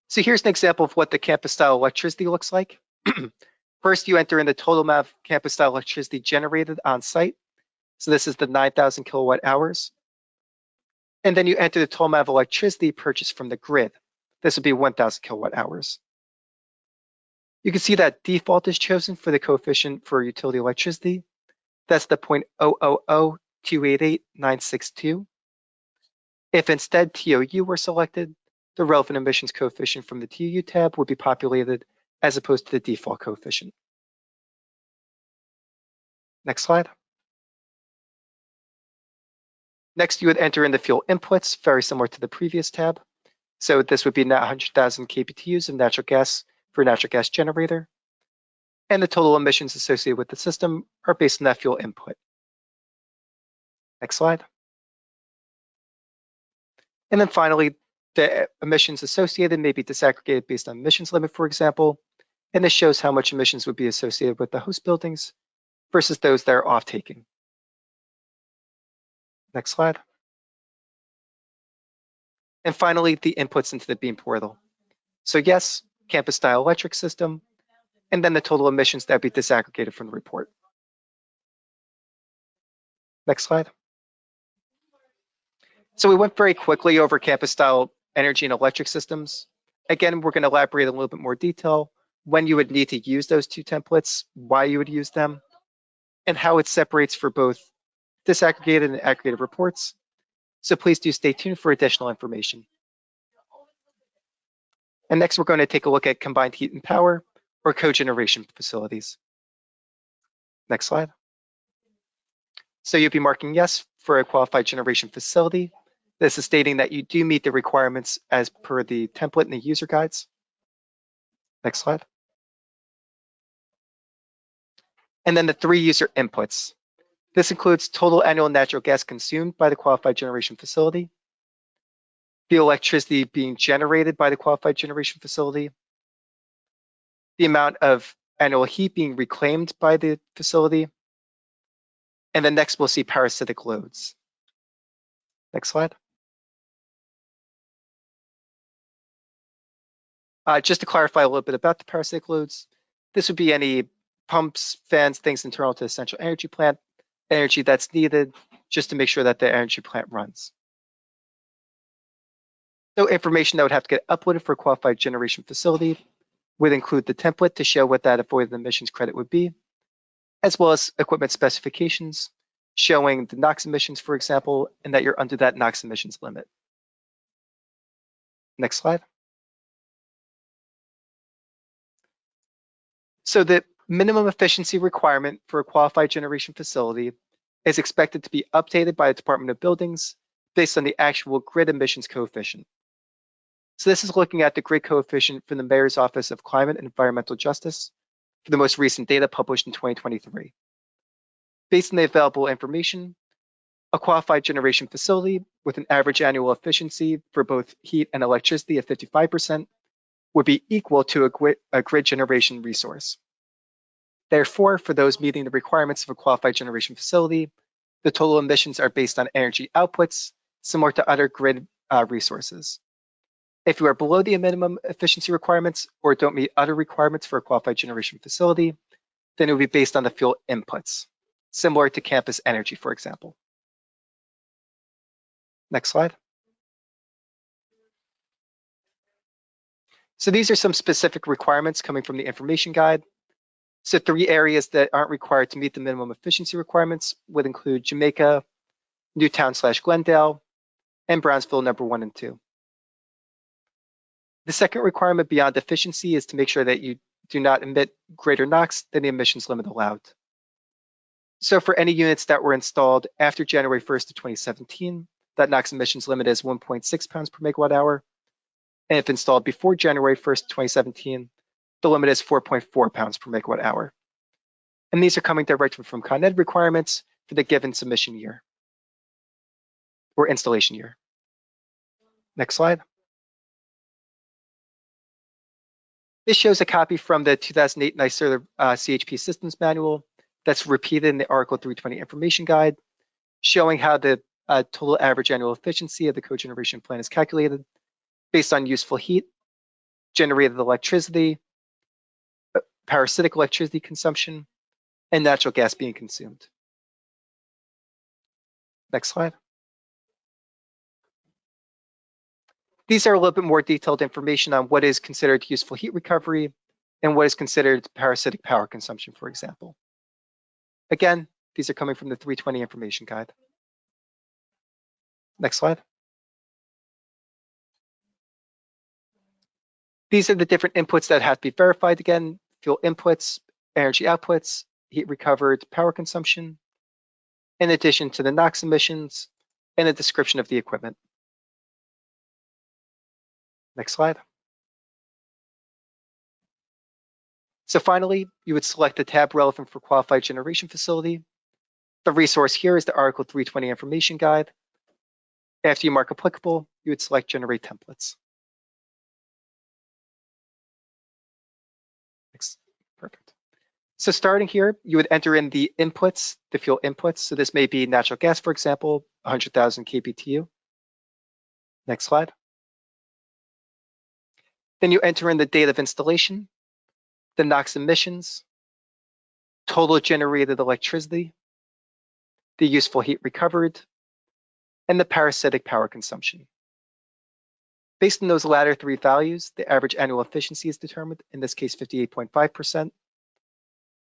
So here's an example of what the campus style electricity looks like. First, you enter in the total amount of campus style electricity generated on site. So this is the 9,000 kilowatt hours. And then you enter the total amount of electricity purchased from the grid. This would be 1,000 kilowatt hours. You can see that default is chosen for the coefficient for utility electricity. That's the 0.000288962. If instead TOU were selected, the relevant emissions coefficient from the TOU tab would be populated as opposed to the default coefficient. Next slide. Next, you would enter in the fuel inputs, very similar to the previous tab. So this would be 100,000 kBTUs of natural gas for a natural gas generator. And the total emissions associated with the system are based on that fuel input. Next slide. And then finally, the emissions associated may be disaggregated based on emissions limit, for example. And this shows how much emissions would be associated with the host buildings versus those that are off-taking. Next slide. And finally, the inputs into the Beam portal. So yes, campus style electric system, and then the total emissions that would be disaggregated from the report. Next slide. So we went very quickly over campus style energy and electric systems. Again, we're going to elaborate in a little bit more detail when you would need to use those two templates, why you would use them, and how it separates for both disaggregated and aggregated reports. So please do stay tuned for additional information. And next, we're going to take a look at combined heat and power or cogeneration facilities. Next slide. So you'll be marking yes for a qualified generation facility. This is stating that you do meet the requirements as per the template and the user guides. Next slide. And then the 3 user inputs. This includes total annual natural gas consumed by the qualified generation facility, the electricity being generated by the qualified generation facility, the amount of annual heat being reclaimed by the facility, and then next we'll see parasitic loads. Next slide. Just to clarify a little bit about the parasitic loads, this would be any pumps, fans, things internal to the central energy plant, energy that's needed just to make sure that the energy plant runs. So information that would have to get uploaded for a qualified generation facility would include the template to show what that avoided emissions credit would be, as well as equipment specifications showing the NOx emissions, for example, and that you're under that NOx emissions limit. Next slide. So the minimum efficiency requirement for a qualified generation facility is expected to be updated by the Department of Buildings based on the actual grid emissions coefficient. So this is looking at the grid coefficient from the Mayor's Office of Climate and Environmental Justice for the most recent data published in 2023. Based on the available information, a qualified generation facility with an average annual efficiency for both heat and electricity of 55% would be equal to a grid generation resource. Therefore, for those meeting the requirements of a qualified generation facility, the total emissions are based on energy outputs similar to other grid resources. If you are below the minimum efficiency requirements or don't meet other requirements for a qualified generation facility, then it will be based on the fuel inputs, similar to campus energy, for example. Next slide. So these are some specific requirements coming from the information guide. So 3 areas that aren't required to meet the minimum efficiency requirements would include Jamaica, Newtown/Glendale, and Brownsville number 1 and 2. The second requirement beyond efficiency is to make sure that you do not emit greater NOx than the emissions limit allowed. So for any units that were installed after January 1st of 2017, that NOx emissions limit is 1.6 pounds per megawatt hour. And if installed before January 1st, 2017, the limit is 4.4 pounds per megawatt hour. And these are coming directly from Con Ed requirements for the given submission year or installation year. Next slide. This shows a copy from the 2008 NYSERDA CHP Systems Manual that's repeated in the Article 320 Information Guide, showing how the total average annual efficiency of the cogeneration plant is calculated based on useful heat, generated electricity, parasitic electricity consumption, and natural gas being consumed. Next slide. These are a little bit more detailed information on what is considered useful heat recovery and what is considered parasitic power consumption, for example. Again, these are coming from the 320 Information Guide. Next slide. These are the different inputs that have to be verified again: fuel inputs, energy outputs, heat recovered, power consumption, in addition to the NOx emissions and a description of the equipment. Next slide. So finally, you would select the tab relevant for qualified generation facility. The resource here is the Article 320 Information Guide. After you mark applicable, you would select Generate Templates. Next. Perfect. So starting here, you would enter in the inputs, the fuel inputs. So this may be natural gas, for example, 100,000 kBTU. Next slide. Then you enter in the date of installation, the NOx emissions, total generated electricity, the useful heat recovered, and the parasitic power consumption. Based on those latter three values, the average annual efficiency is determined, in this case 58.5%.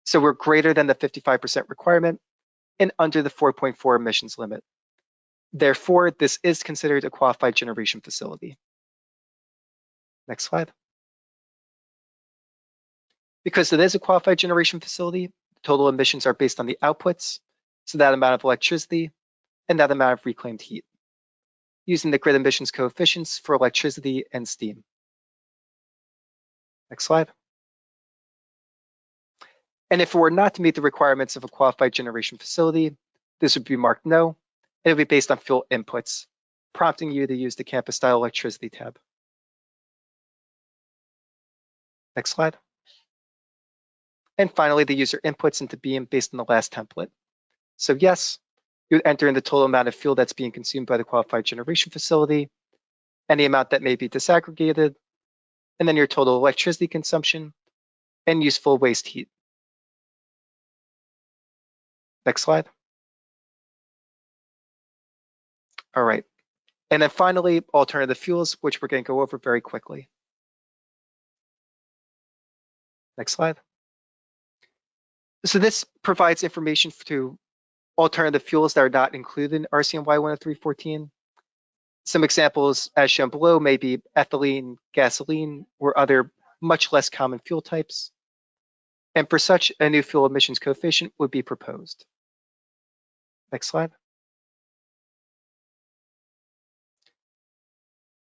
So we're greater than the 55% requirement and under the 4.4 emissions limit. Therefore, this is considered a qualified generation facility. Next slide. Because it is a qualified generation facility, total emissions are based on the outputs, so that amount of electricity and that amount of reclaimed heat, using the grid emissions coefficients for electricity and steam. Next slide. And if it were not to meet the requirements of a qualified generation facility, this would be marked no, and it would be based on fuel inputs, prompting you to use the campus style electricity tab. Next slide. And finally, the user inputs into Beam based on the last template. So yes, you would enter in the total amount of fuel that's being consumed by the qualified generation facility, any amount that may be disaggregated, and then your total electricity consumption and useful waste heat. Next slide. All right. And then finally, alternative fuels, which we're going to go over very quickly. Next slide. So this provides information to alternative fuels that are not included in RCMY 103.14. Some examples as shown below may be ethylene, gasoline, or other much less common fuel types. And for such, a new fuel emissions coefficient would be proposed. Next slide.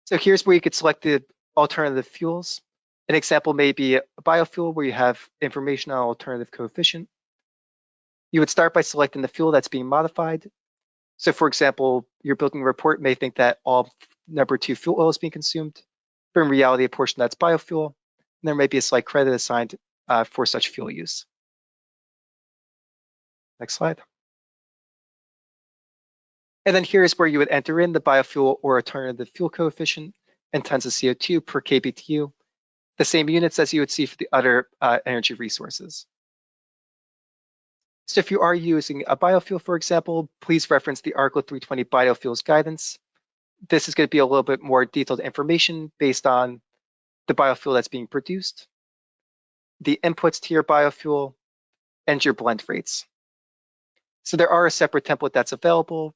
So here's where you could select the alternative fuels. An example may be a biofuel where you have information on alternative coefficient. You would start by selecting the fuel that's being modified. So for example, your building report may think that all number 2 fuel oil is being consumed, but in reality, a portion that's biofuel, and there may be a slight credit assigned for such fuel use. Next slide. And then here's where you would enter in the biofuel or alternative fuel coefficient and tons of CO2 per kBTU, the same units as you would see for the other energy resources. So if you are using a biofuel, for example, please reference the Article 320 Biofuels Guidance. This is going to be a little bit more detailed information based on the biofuel that's being produced, the inputs to your biofuel, and your blend rates. So there are a separate template that's available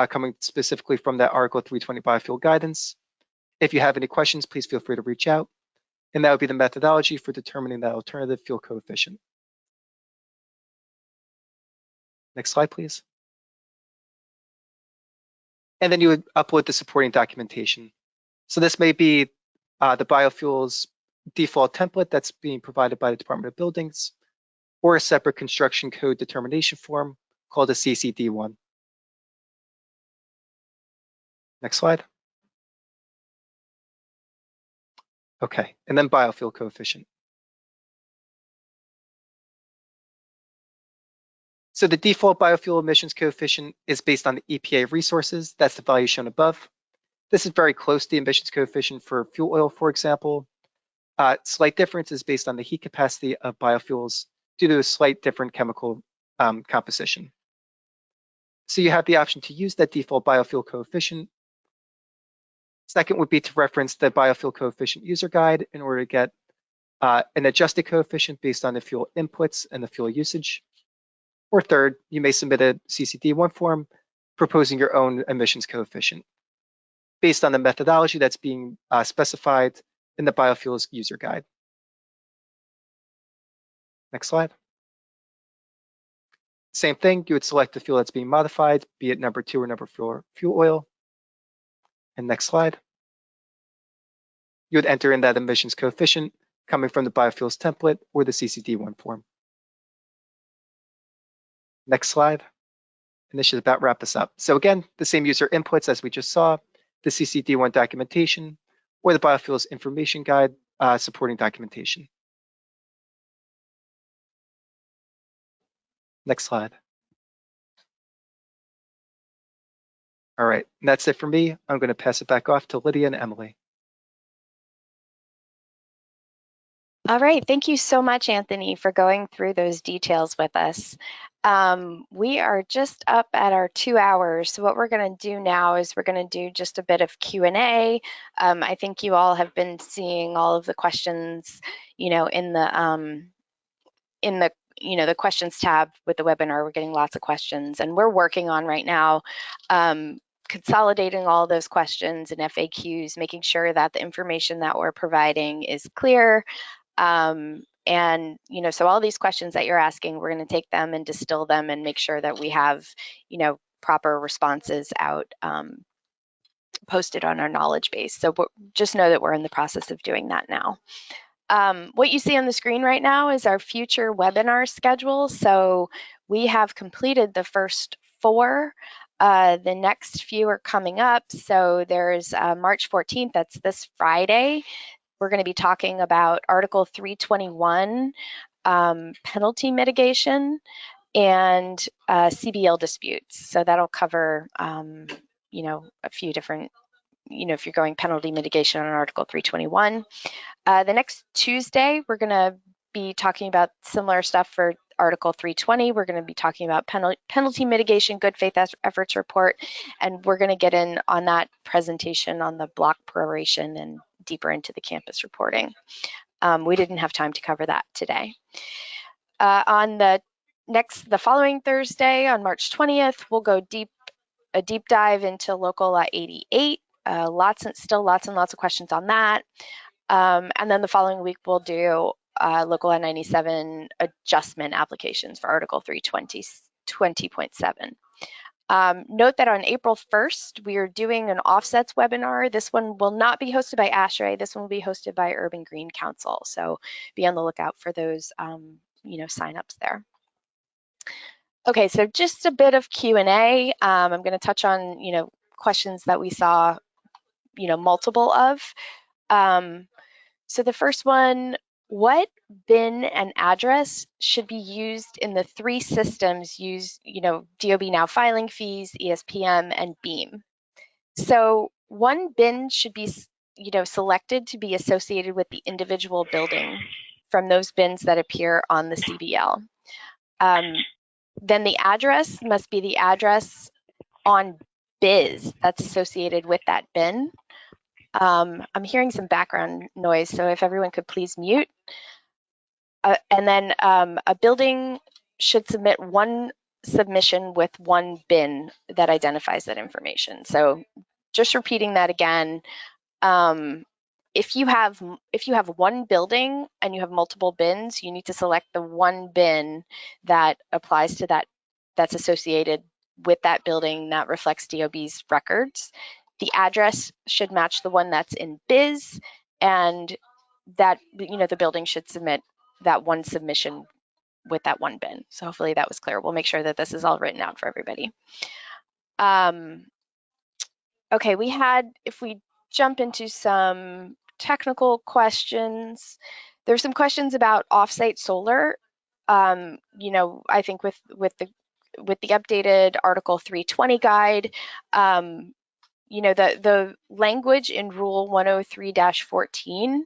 coming specifically from that Article 320 Biofuel Guidance. If you have any questions, please feel free to reach out. And that would be the methodology for determining that alternative fuel coefficient. Next slide, please. And then you would upload the supporting documentation. So this may be the biofuels default template that's being provided by the Department of Buildings, or a separate construction code determination form called a CCD1. Next slide. Okay, and then biofuel coefficient. So the default biofuel emissions coefficient is based on the EPA resources. That's the value shown above. This is very close to the emissions coefficient for fuel oil, for example. Slight difference is based on the heat capacity of biofuels due to a slight different chemical composition. So you have the option to use that default biofuel coefficient. Second would be to reference the biofuel coefficient user guide in order to get an adjusted coefficient based on the fuel inputs and the fuel usage. Or third, you may submit a CCD1 form proposing your own emissions coefficient based on the methodology that's being specified in the biofuels user guide. Next slide. Same thing, you would select the fuel that's being modified, be it number 2 or number 4 fuel oil. And next slide. You would enter in that emissions coefficient coming from the biofuels template or the CCD1 form. Next slide. And this should about wrap this up. So again, the same user inputs as we just saw, the CCD1 documentation or the biofuels information guide supporting documentation. Next slide. All right, and that's it for me. I'm going to pass it back off to Lydia and Emily. All right, thank you so much, Anthony, for going through those details with us. We are just up at our 2 hours. So what we're going to do now is we're going to do just a bit of Q&A. I think you all have been seeing all of the questions, in the the questions tab with the webinar. We're getting lots of questions, and we're working on right now consolidating all those questions and FAQs, making sure that the information that we're providing is clear. And so all these questions that you're asking, we're going to take them and distill them and make sure that we have proper responses out posted on our knowledge base. So just know that we're in the process of doing that now. What you see on the screen right now is our future webinar schedule. So we have completed the first 4. The next few are coming up. So there's March 14th, that's this Friday. We're going to be talking about Article 321, penalty mitigation, and CBL disputes. So that'll cover, a few different, if you're going penalty mitigation on Article 321. The next Tuesday, we're going to be talking about similar stuff for Article 320. We're going to be talking about penalty mitigation, good faith efforts report, and we're going to get in on that presentation on the block proration and deeper into the campus reporting. We didn't have time to cover that today. On the following Thursday, on March 20th, we'll go a deep dive into Local Law 88. Lots and lots of questions on that. And then the following week, we'll do Local Law 97 adjustment applications for Article 320.7. Note that on April 1st, we are doing an offsets webinar. This one will not be hosted by ASHRAE. This one will be hosted by Urban Green Council. So be on the lookout for those, signups there. Okay, so just a bit of Q&A. I'm going to touch on, questions that we saw, multiple of. So the first one, what bin and address should be used in the 3 systems used, DOB now filing fees, ESPM, and BEAM? So one bin should be, selected to be associated with the individual building from those bins that appear on the CBL. Then the address must be the address on BIS that's associated with that bin. I'm hearing some background noise, so if everyone could please mute. And then a building should submit one submission with one bin that identifies that information. So just repeating that again, if you have one building and you have multiple bins, you need to select the one bin that applies to that's associated with that building that reflects DOB's records. The address should match the one that's in BIS, and that the building should submit that one submission with that one bin. So hopefully that was clear. We'll make sure that this is all written out for everybody. Okay, if we jump into some technical questions, there's some questions about offsite solar. I think with the with the updated Article 320 guide, you know, the language in Rule 103-14,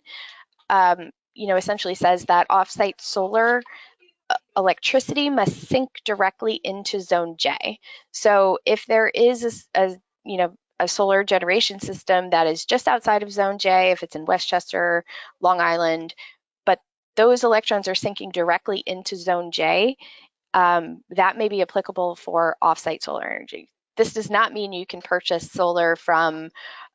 you know, essentially says that offsite solar electricity must sync directly into Zone J. So if there is you know, a solar generation system that is just outside of Zone J, if it's in Westchester, Long Island, but those electrons are sinking directly into Zone J, that may be applicable for offsite solar energy. This does not mean you can purchase solar from,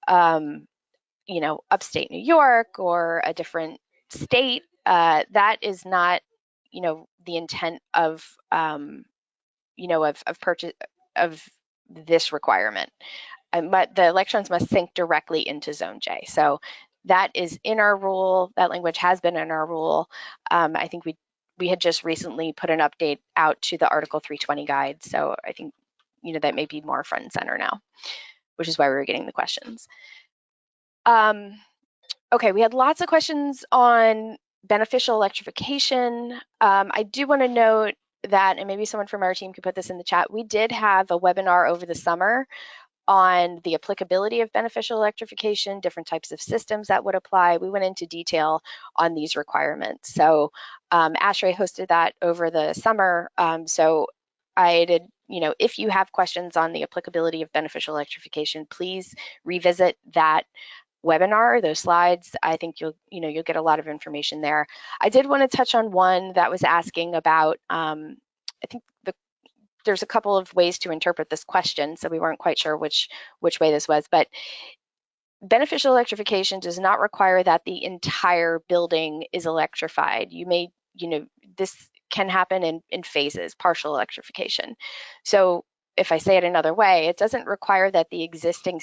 you know, upstate New York or a different state. That is not, you know, the intent of, you know, of purchase of this requirement. But the electrons must sync directly into Zone J. So that is in our rule. That language has been in our rule. I think we had just recently put an update out to the Article 320 guide. So I think, you know, that may be more front and center now, which is why we were getting the questions. Okay, we had lots of questions on beneficial electrification. I do want to note that, and maybe someone from our team could put this in the chat, we did have a webinar over the summer on the applicability of beneficial electrification, different types of systems that would apply. We went into detail on these requirements. So ASHRAE hosted that over the summer. So I did, you know, if you have questions on the applicability of beneficial electrification, please revisit that webinar, those slides. I think you'll get a lot of information there. I did want to touch on one that was asking about, I think there's a couple of ways to interpret this question, so we weren't quite sure which way this was, but beneficial electrification does not require that the entire building is electrified. You may, you know, this can happen in phases, partial electrification. So if I say it another way, it doesn't require that the existing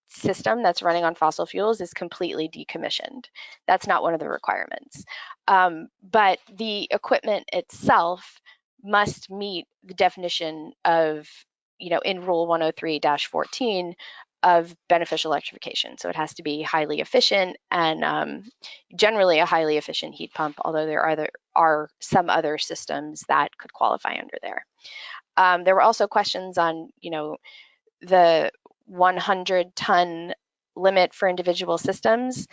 system that's running on fossil fuels is completely decommissioned. That's not one of the requirements. But the equipment itself must meet the definition of, you know, in Rule 103-14 of beneficial electrification. So it has to be highly efficient and generally a highly efficient heat pump, although there are some other systems that could qualify under there. There were also questions on, you know, the 100-ton limit for individual systems.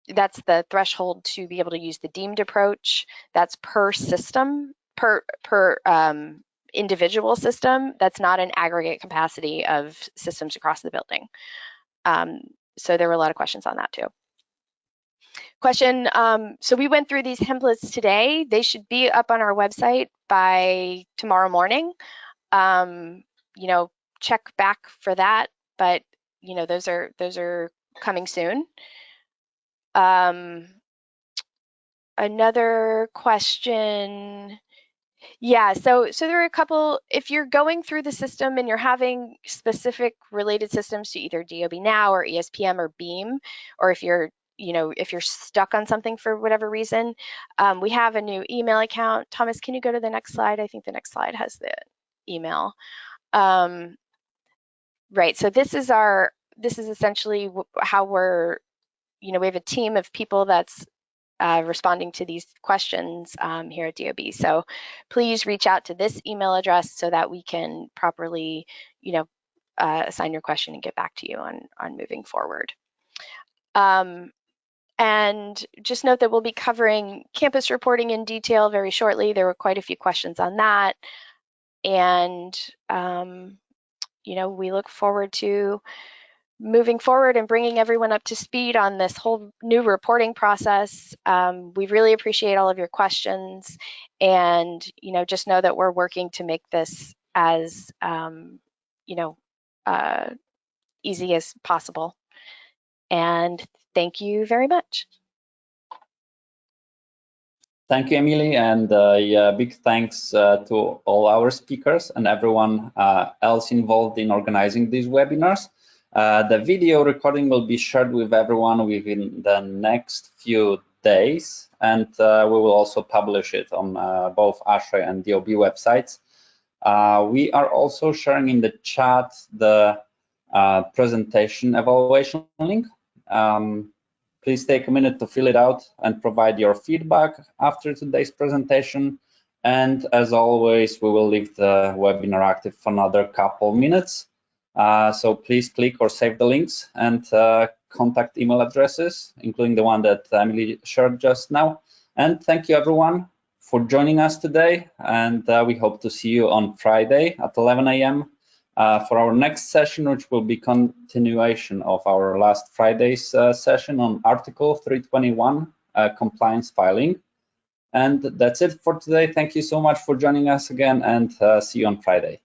That's the threshold to be able to use the deemed approach. That's per system, per individual system. That's not an aggregate capacity of systems across the building. So there were a lot of questions on that too. Question, so we went through these templates today. They should be up on our website by tomorrow morning. You know, check back for that, but you know, those are coming soon. Another question. Yeah, so there are a couple, if you're going through the system and you're having specific related systems to either DOB Now or ESPM or Beam, or if you're, you know, if you're stuck on something for whatever reason, we have a new email account. Thomas, can you go to the next slide? I think the next slide has the email. Right, so this is essentially how we're, you know, we have a team of people that's responding to these questions here at DOB. So please reach out to this email address so that we can properly, you know, assign your question and get back to you on moving forward. And just note that we'll be covering campus reporting in detail very shortly. There were quite a few questions on that. And, you know, we look forward to moving forward and bringing everyone up to speed on this whole new reporting process. We really appreciate all of your questions, and you know, just know that we're working to make this as you know, easy as possible. And thank you very much. Thank you, Emily, and yeah, big thanks to all our speakers and everyone else involved in organizing these webinars. The video recording will be shared with everyone within the next few days, and we will also publish it on both ASHRAE and DOB websites. We are also sharing in the chat the presentation evaluation link. Please take a minute to fill it out and provide your feedback after today's presentation. And as always, we will leave the webinar active for another couple minutes. So please click or save the links and contact email addresses, including the one that Emily shared just now. And thank you everyone for joining us today. And we hope to see you on Friday at 11 a.m. For our next session, which will be continuation of our last Friday's session on Article 321, compliance filing. And that's it for today. Thank you so much for joining us again, and see you on Friday.